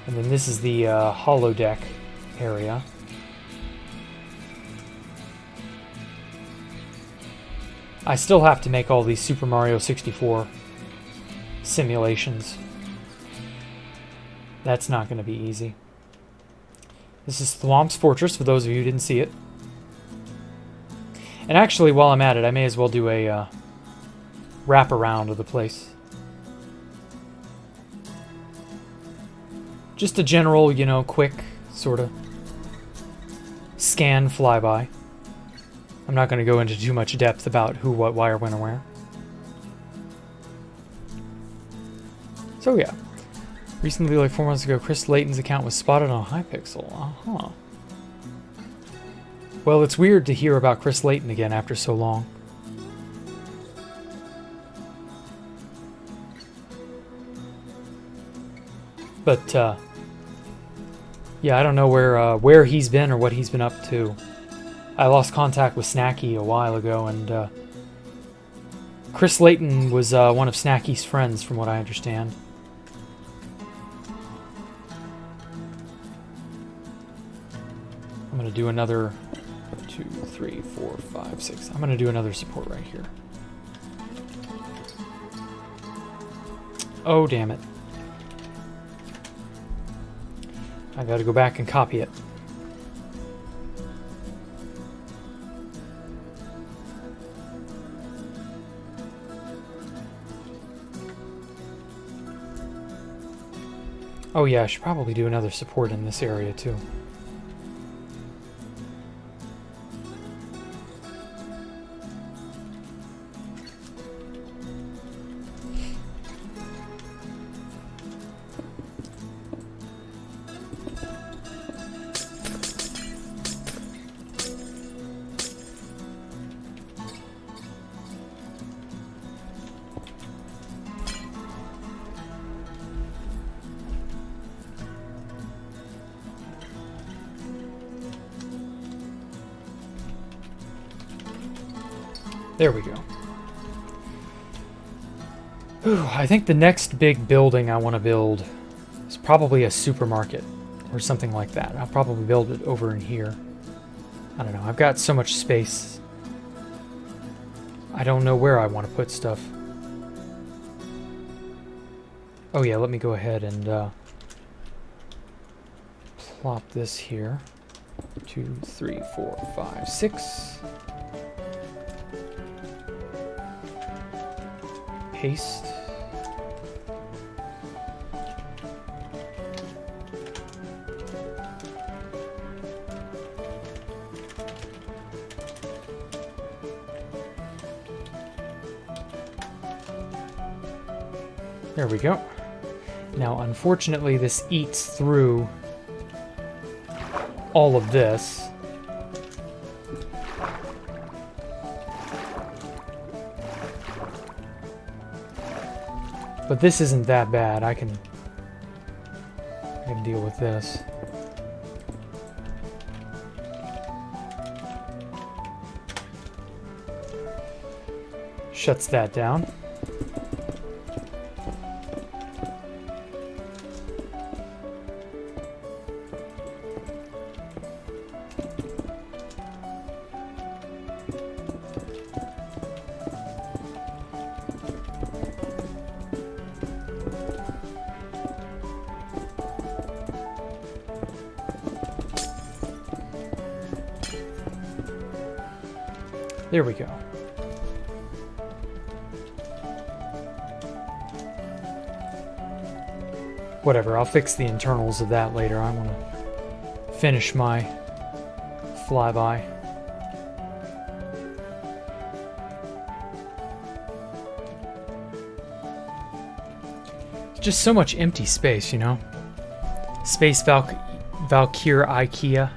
And then this is the holodeck area. I still have to make all these Super Mario 64 simulations. That's not going to be easy. This is Thwomp's Fortress, for those of you who didn't see it. And actually, while I'm at it, I may as well do a wrap around of the place. Just a general, you know, quick, sort of scan flyby. I'm not going to go into too much depth about who, what, why, or when, or where. So yeah. Recently, like 4 months ago, Chris Layton's account was spotted on Hypixel. Uh-huh. Well, it's weird to hear about Chris Layton again after so long. But, yeah, I don't know where he's been or what he's been up to. I lost contact with Snacky a while ago, and Chris Layton was one of Snacky's friends, from what I understand. I'm going to do another 2, 3, 4, 5, 6. I'm going to do another support right here. Oh, damn it. I got to go back and copy it. Oh yeah, I should probably do another support in this area too. There we go. Ooh, I think the next big building I want to build is probably a supermarket or something like that. I'll probably build it over in here. I don't know. I've got so much space. I don't know where I want to put stuff. Oh yeah, let me go ahead and plop this here. 2, 3, 4, 5, 6. Paste. There we go. Now, unfortunately, this eats through all of this. But this isn't that bad. I can deal with this. Shuts that down. There we go. Whatever, I'll fix the internals of that later. I want to finish my flyby. Just so much empty space, you know? Space Valkyria IKEA.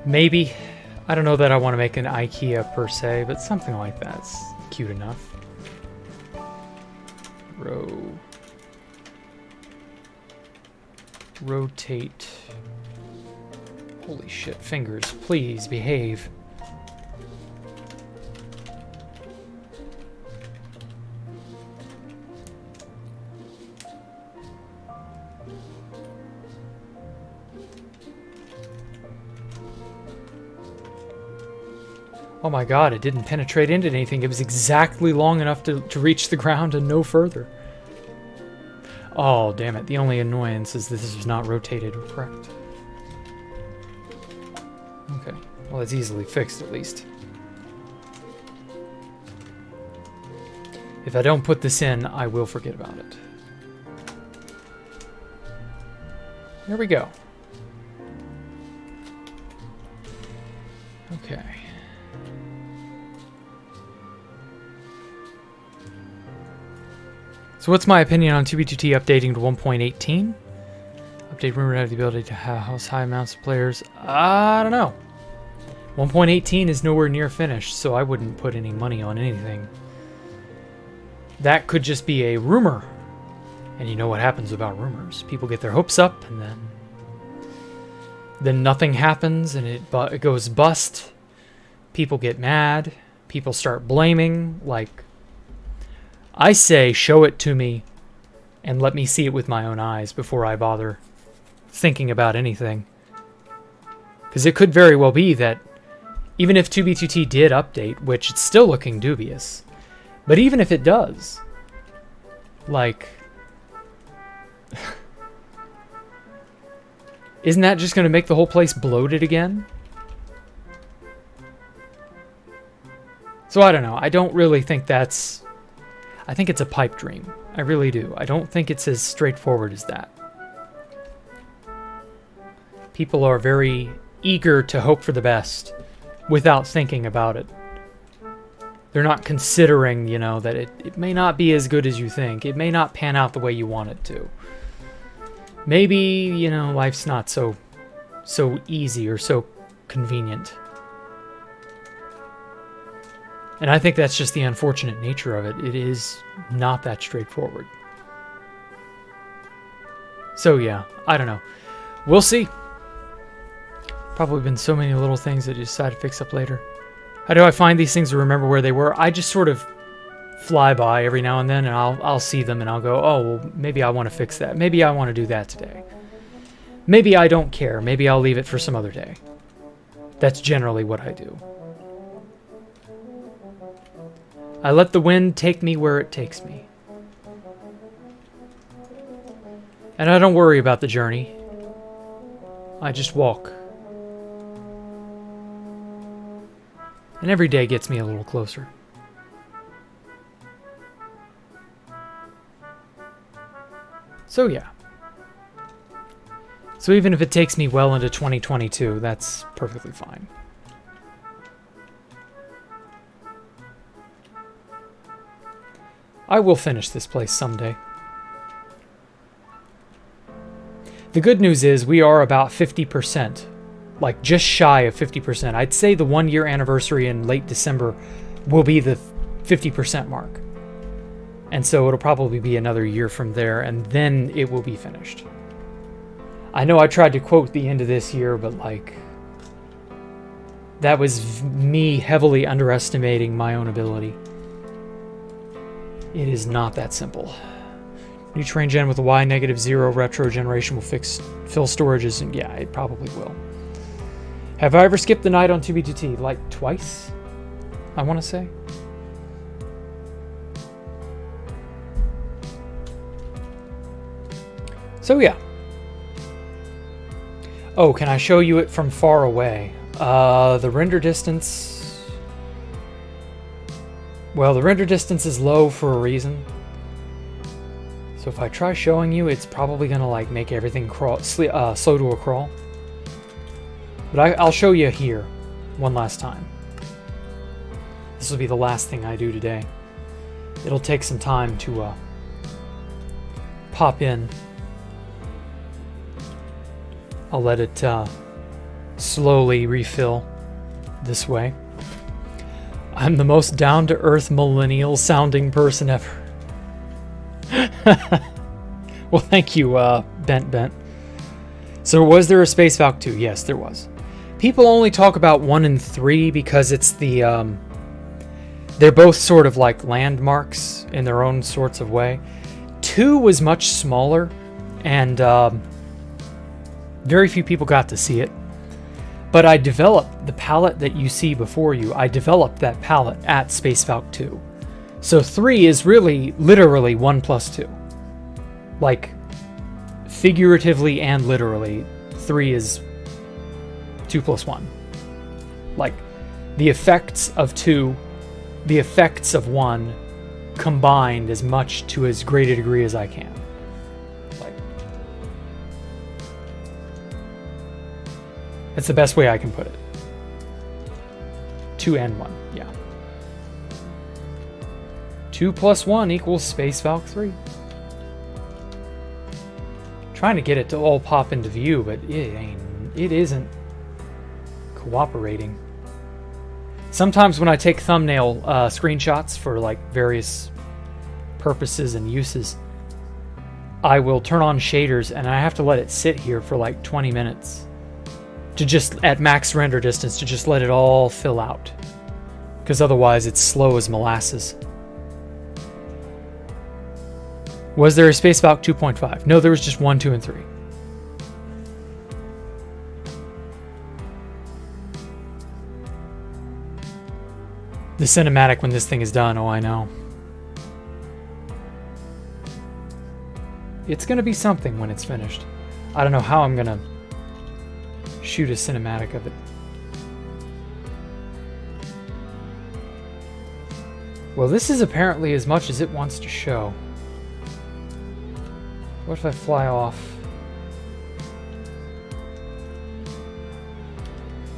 Maybe. I don't know that I want to make an IKEA per se, but something like that's cute enough. Rotate. Holy shit, fingers, please behave. Oh my god, it didn't penetrate into anything. It was exactly long enough to reach the ground and no further. Oh, damn it. The only annoyance is that this is not rotated correct. Okay. Well, it's easily fixed, at least. If I don't put this in, I will forget about it. There we go. Okay. So what's my opinion on 2B2T updating to 1.18? Update rumored to have the ability to house high amounts of players. I don't know. 1.18 is nowhere near finished, so I wouldn't put any money on anything. That could just be a rumor. And you know what happens about rumors. People get their hopes up, and then nothing happens, and it goes bust. People get mad. People start blaming. Like, I say, show it to me, and let me see it with my own eyes before I bother thinking about anything. Because it could very well be that even if 2B2T did update, which it's still looking dubious, but even if it does, like, isn't that just going to make the whole place bloated again? So I don't know. I don't really think that's... I think it's a pipe dream. I really do. I don't think it's as straightforward as that. People are very eager to hope for the best without thinking about it. They're not considering, you know, that it may not be as good as you think. It may not pan out the way you want it to. Maybe, you know, life's not so easy or so convenient. And I think that's just the unfortunate nature of it. It is not that straightforward. So yeah, I don't know. We'll see. Probably been so many little things that you decide to fix up later. How do I find these things to remember where they were? I just sort of fly by every now and then, and I'll see them and I'll go, oh, well, maybe I want to fix that. Maybe I want to do that today. Maybe I don't care. Maybe I'll leave it for some other day. That's generally what I do. I let the wind take me where it takes me. And I don't worry about the journey. I just walk. And every day gets me a little closer. So yeah. So even if it takes me well into 2022, that's perfectly fine. I will finish this place someday. The good news is we are about 50%. Like just shy of 50%. I'd say the 1-year anniversary in late December will be the 50% mark. And so it'll probably be another year from there, and then it will be finished. I know I tried to quote the end of this year, but like, that was me heavily underestimating my own ability. It is not that simple. New train gen with a Y -0 retro generation will fill storages, and yeah, it probably will. Have I ever skipped the night on 2B2T? Like twice, I want to say. So yeah. Oh, can I show you it from far away? The render distance... Well, the render distance is low for a reason. So if I try showing you, it's probably going to like make everything slow to a crawl. But I'll show you here one last time. This will be the last thing I do today. It'll take some time to pop in. I'll let it slowly refill this way. I'm the most down-to-earth millennial sounding person ever. Well, thank you, Bent. So was there a Space Valk 2? Yes, there was. People only talk about 1 and 3 because it's the... they're both sort of like landmarks in their own sorts of way. 2 was much smaller, and very few people got to see it. But I developed the palette that you see before you. I developed that palette at Space Valk 2. So 3 is really, literally 1 plus 2. Like, figuratively and literally, 3 is 2 plus 1. Like, the effects of 2, the effects of 1, combined as much to as great a degree as I can. Like, that's the best way I can put it. 2 and 1, yeah. 2 plus 1 equals Space Valk 3. Trying to get it to all pop into view, but it isn't cooperating. Sometimes when I take thumbnail screenshots for like various purposes and uses, I will turn on shaders and I have to let it sit here for like 20 minutes to just, at max render distance, to just let it all fill out. Because otherwise it's slow as molasses. Was there a Space Valk 2.5? No, there was just 1, 2, and 3. The cinematic when this thing is done, oh I know. It's gonna be something when it's finished. I don't know how I'm gonna shoot a cinematic of it. Well, this is apparently as much as it wants to show. What if I fly off?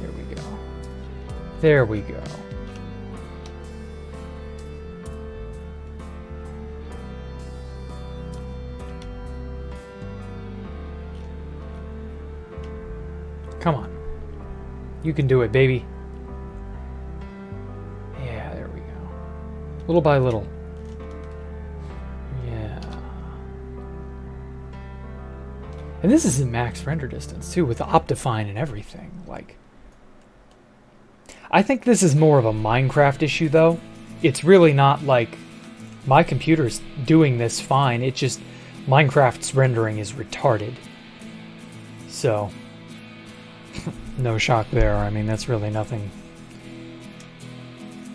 There we go. There we go. Come on. You can do it, baby. Yeah, there we go. Little by little. Yeah. And this is in max render distance, too, with the Optifine and everything. Like, I think this is more of a Minecraft issue, though. It's really not like my computer's doing this fine. It's just Minecraft's rendering is retarded. So... no shock there. I mean, that's really nothing.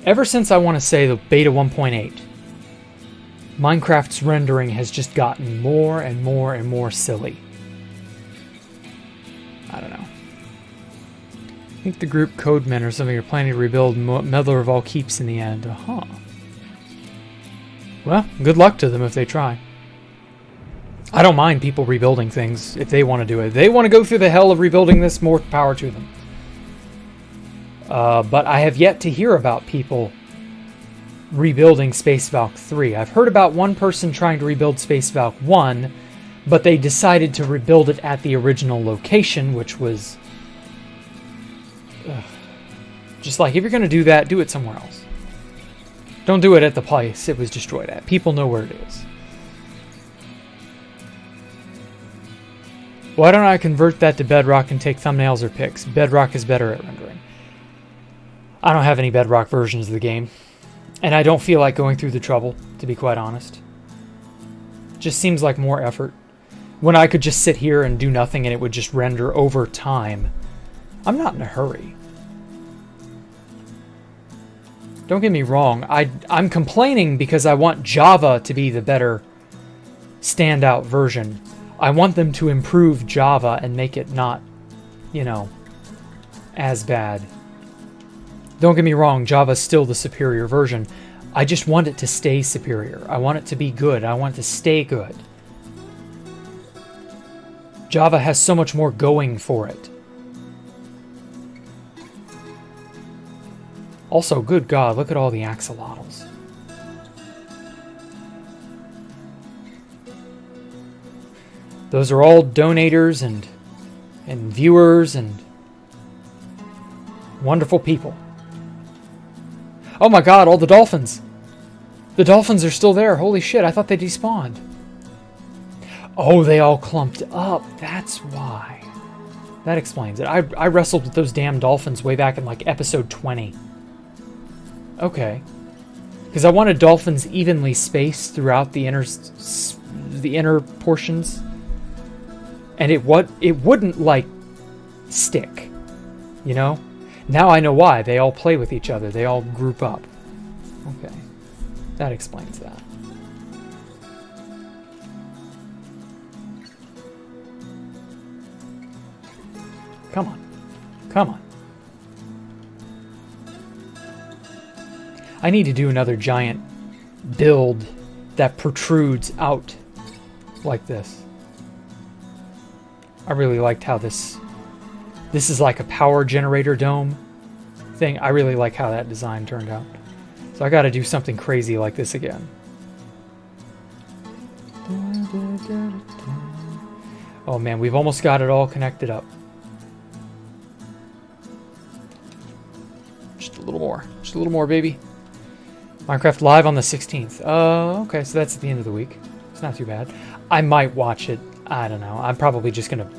Ever since I want to say the beta 1.8, Minecraft's rendering has just gotten more and more and more silly. I don't know. I think the group Codemen or something are planning to rebuild Meddler of All Keeps in the end. Huh. Well, good luck to them if they try. I don't mind people rebuilding things if they want to do it. If they want to go through the hell of rebuilding this, more power to them. But I have yet to hear about people rebuilding Space Valk 3. I've heard about one person trying to rebuild Space Valk 1, but they decided to rebuild it at the original location, which was... just like, if you're going to do that, do it somewhere else. Don't do it at the place it was destroyed at. People know where it is. Why don't I convert that to Bedrock and take thumbnails or pics? Bedrock is better at rendering. I don't have any Bedrock versions of the game. And I don't feel like going through the trouble, to be quite honest. Just seems like more effort. When I could just sit here and do nothing and it would just render over time. I'm not in a hurry. Don't get me wrong. I'm complaining because I want Java to be the better standout version. I want them to improve Java and make it not, you know, as bad. Don't get me wrong, Java's still the superior version. I just want it to stay superior. I want it to be good. I want it to stay good. Java has so much more going for it. Also, good God, look at all the axolotls. Those are all donators and viewers and wonderful people. Oh my God, all the dolphins. The dolphins are still there. Holy shit, I thought they despawned. Oh, they all clumped up. That's why. That explains it. I wrestled with those damn dolphins way back in like episode 20. Okay. Because I wanted dolphins evenly spaced throughout the inner portions. And it wouldn't, like, stick, you know? Now I know why. They all play with each other. They all group up. Okay. That explains that. Come on. Come on. I need to do another giant build that protrudes out like this. I really liked how this is like a power generator dome thing. I really like how that design turned out. So I gotta do something crazy like this again. Oh man, we've almost got it all connected up. Just a little more. Just a little more, baby. Minecraft live on the 16th. Okay, so that's at the end of the week. It's not too bad. I might watch it. I don't know. I'm probably just gonna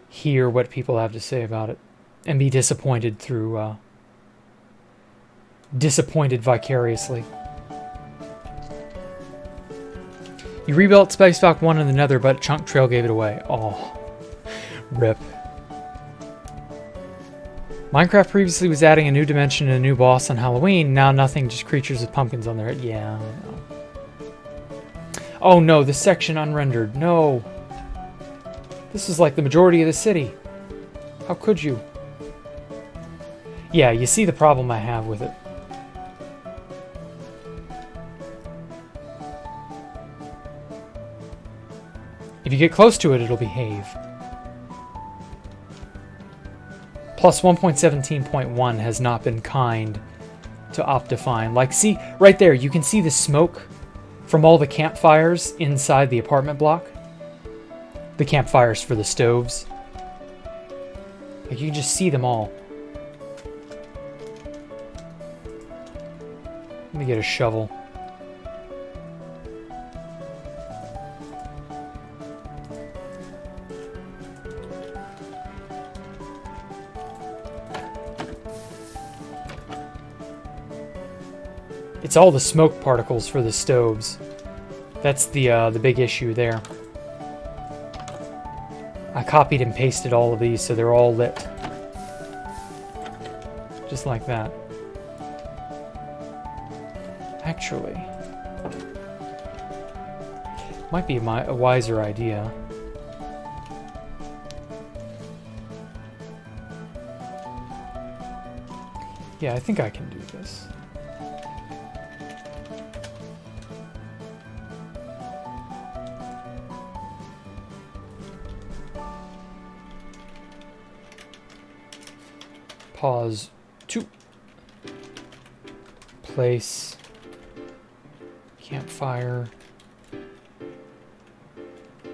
hear what people have to say about it and be disappointed through disappointed vicariously. You rebuilt Spacedock 1 in the Nether, but Chunk Trail gave it away. Oh, rip. Minecraft previously was adding a new dimension and a new boss on Halloween. Now nothing, just creatures with pumpkins on their head. Yeah, I know. Oh no, this section unrendered. No. This is like the majority of the city. How could you? Yeah, you see the problem I have with it. If you get close to it, it'll behave. Plus 1.17.1 has not been kind to Optifine. Like, see, right there, you can see the smoke from all the campfires inside the apartment block. The campfires for the stoves. Like, you can just see them all. Let me get a shovel. It's all the smoke particles for the stoves. That's the big issue there. I copied and pasted all of these so they're all lit. Just like that. Actually, might be a wiser idea. Yeah, I think I can do this. Pause. 2. Place. Campfire.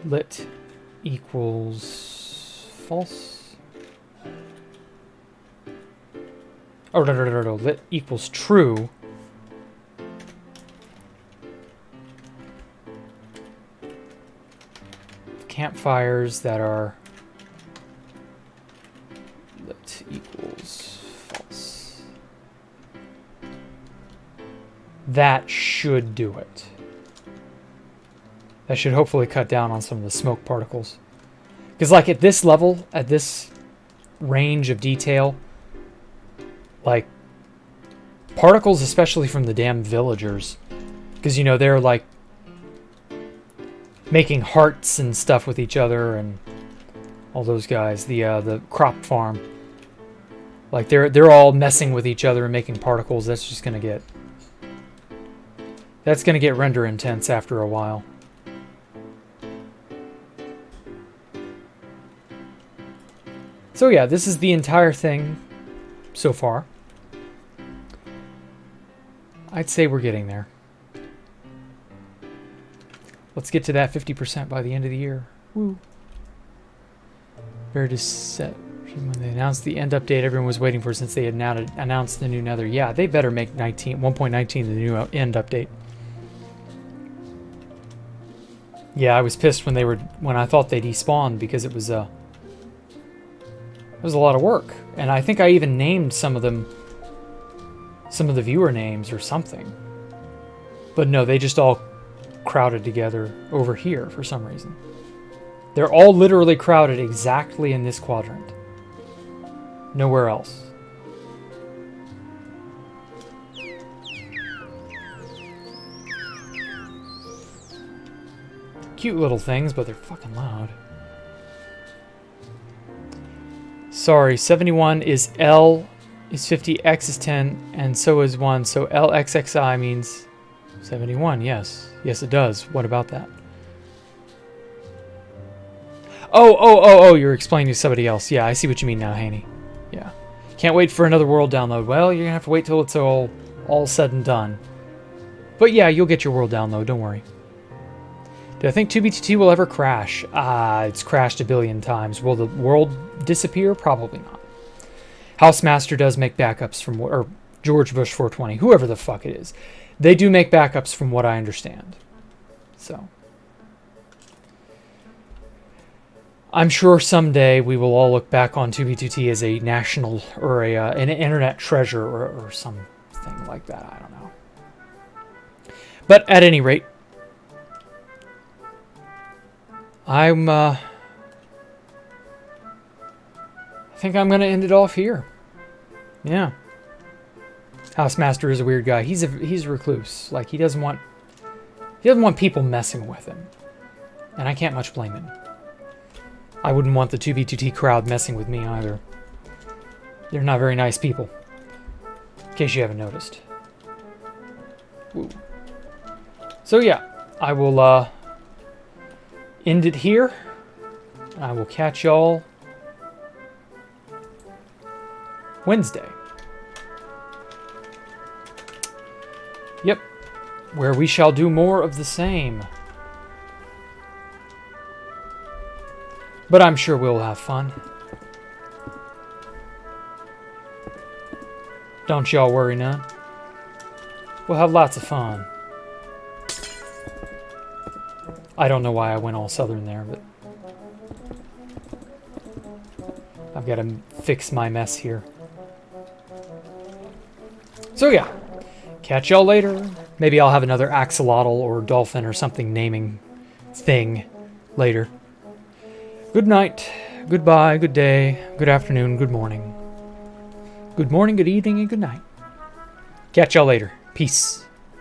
Lit equals false. Oh, no. Lit equals true. Campfires that are lit equals false. That should do it. That should hopefully cut down on some of the smoke particles. Because like at this level, at this range of detail, like particles, especially from the damn villagers, because you know they're like making hearts and stuff with each other and all those guys, the crop farm, like they're all messing with each other and making particles. That's just gonna get render intense after a while. So yeah, this is the entire thing so far. I'd say we're getting there. Let's get to that 50% by the end of the year. Woo. Very set. When they announced the end update, everyone was waiting for since they had now announced the new Nether. Yeah, they better make 1.19 the new end update. Yeah, I was pissed when I thought they despawned because it was a lot of work, and I think I even named some of them, some of the viewer names or something. But no, they just all crowded together over here for some reason. They're all literally crowded exactly in this quadrant. Nowhere else. Cute little things, but they're fucking loud. Sorry, 71 is L is 50, X is 10, and so is 1. So LXXI means 71, yes. Yes, it does. What about that? Oh, you're explaining to somebody else. Yeah, I see what you mean now, Haney. Yeah. Can't wait for another world download. Well, you're gonna have to wait till it's all said and done. But yeah, you'll get your world download, don't worry. Do I think 2B2T will ever crash? It's crashed a billion times. Will the world disappear? Probably not. Housemaster does make backups from, or George Bush 420, whoever the fuck it is. They do make backups from what I understand. So. I'm sure someday we will all look back on 2B2T as a national, or an internet treasure, or something like that. I don't know. But at any rate, I think I'm going to end it off here. Yeah. Housemaster is a weird guy. He's a recluse. Like, he doesn't want people messing with him. And I can't much blame him. I wouldn't want the 2B2T crowd messing with me either. They're not very nice people. In case you haven't noticed. Woo. So yeah, I will end it here. I will catch y'all Wednesday. Yep, where we shall do more of the same. But I'm sure we'll have fun. Don't y'all worry none. We'll have lots of fun. I don't know why I went all southern there, but I've got to fix my mess here. So yeah, catch y'all later. Maybe I'll have another axolotl or dolphin or something naming thing later. Good night, goodbye, good day, good afternoon, good morning. Good morning, good evening, and good night. Catch y'all later. Peace.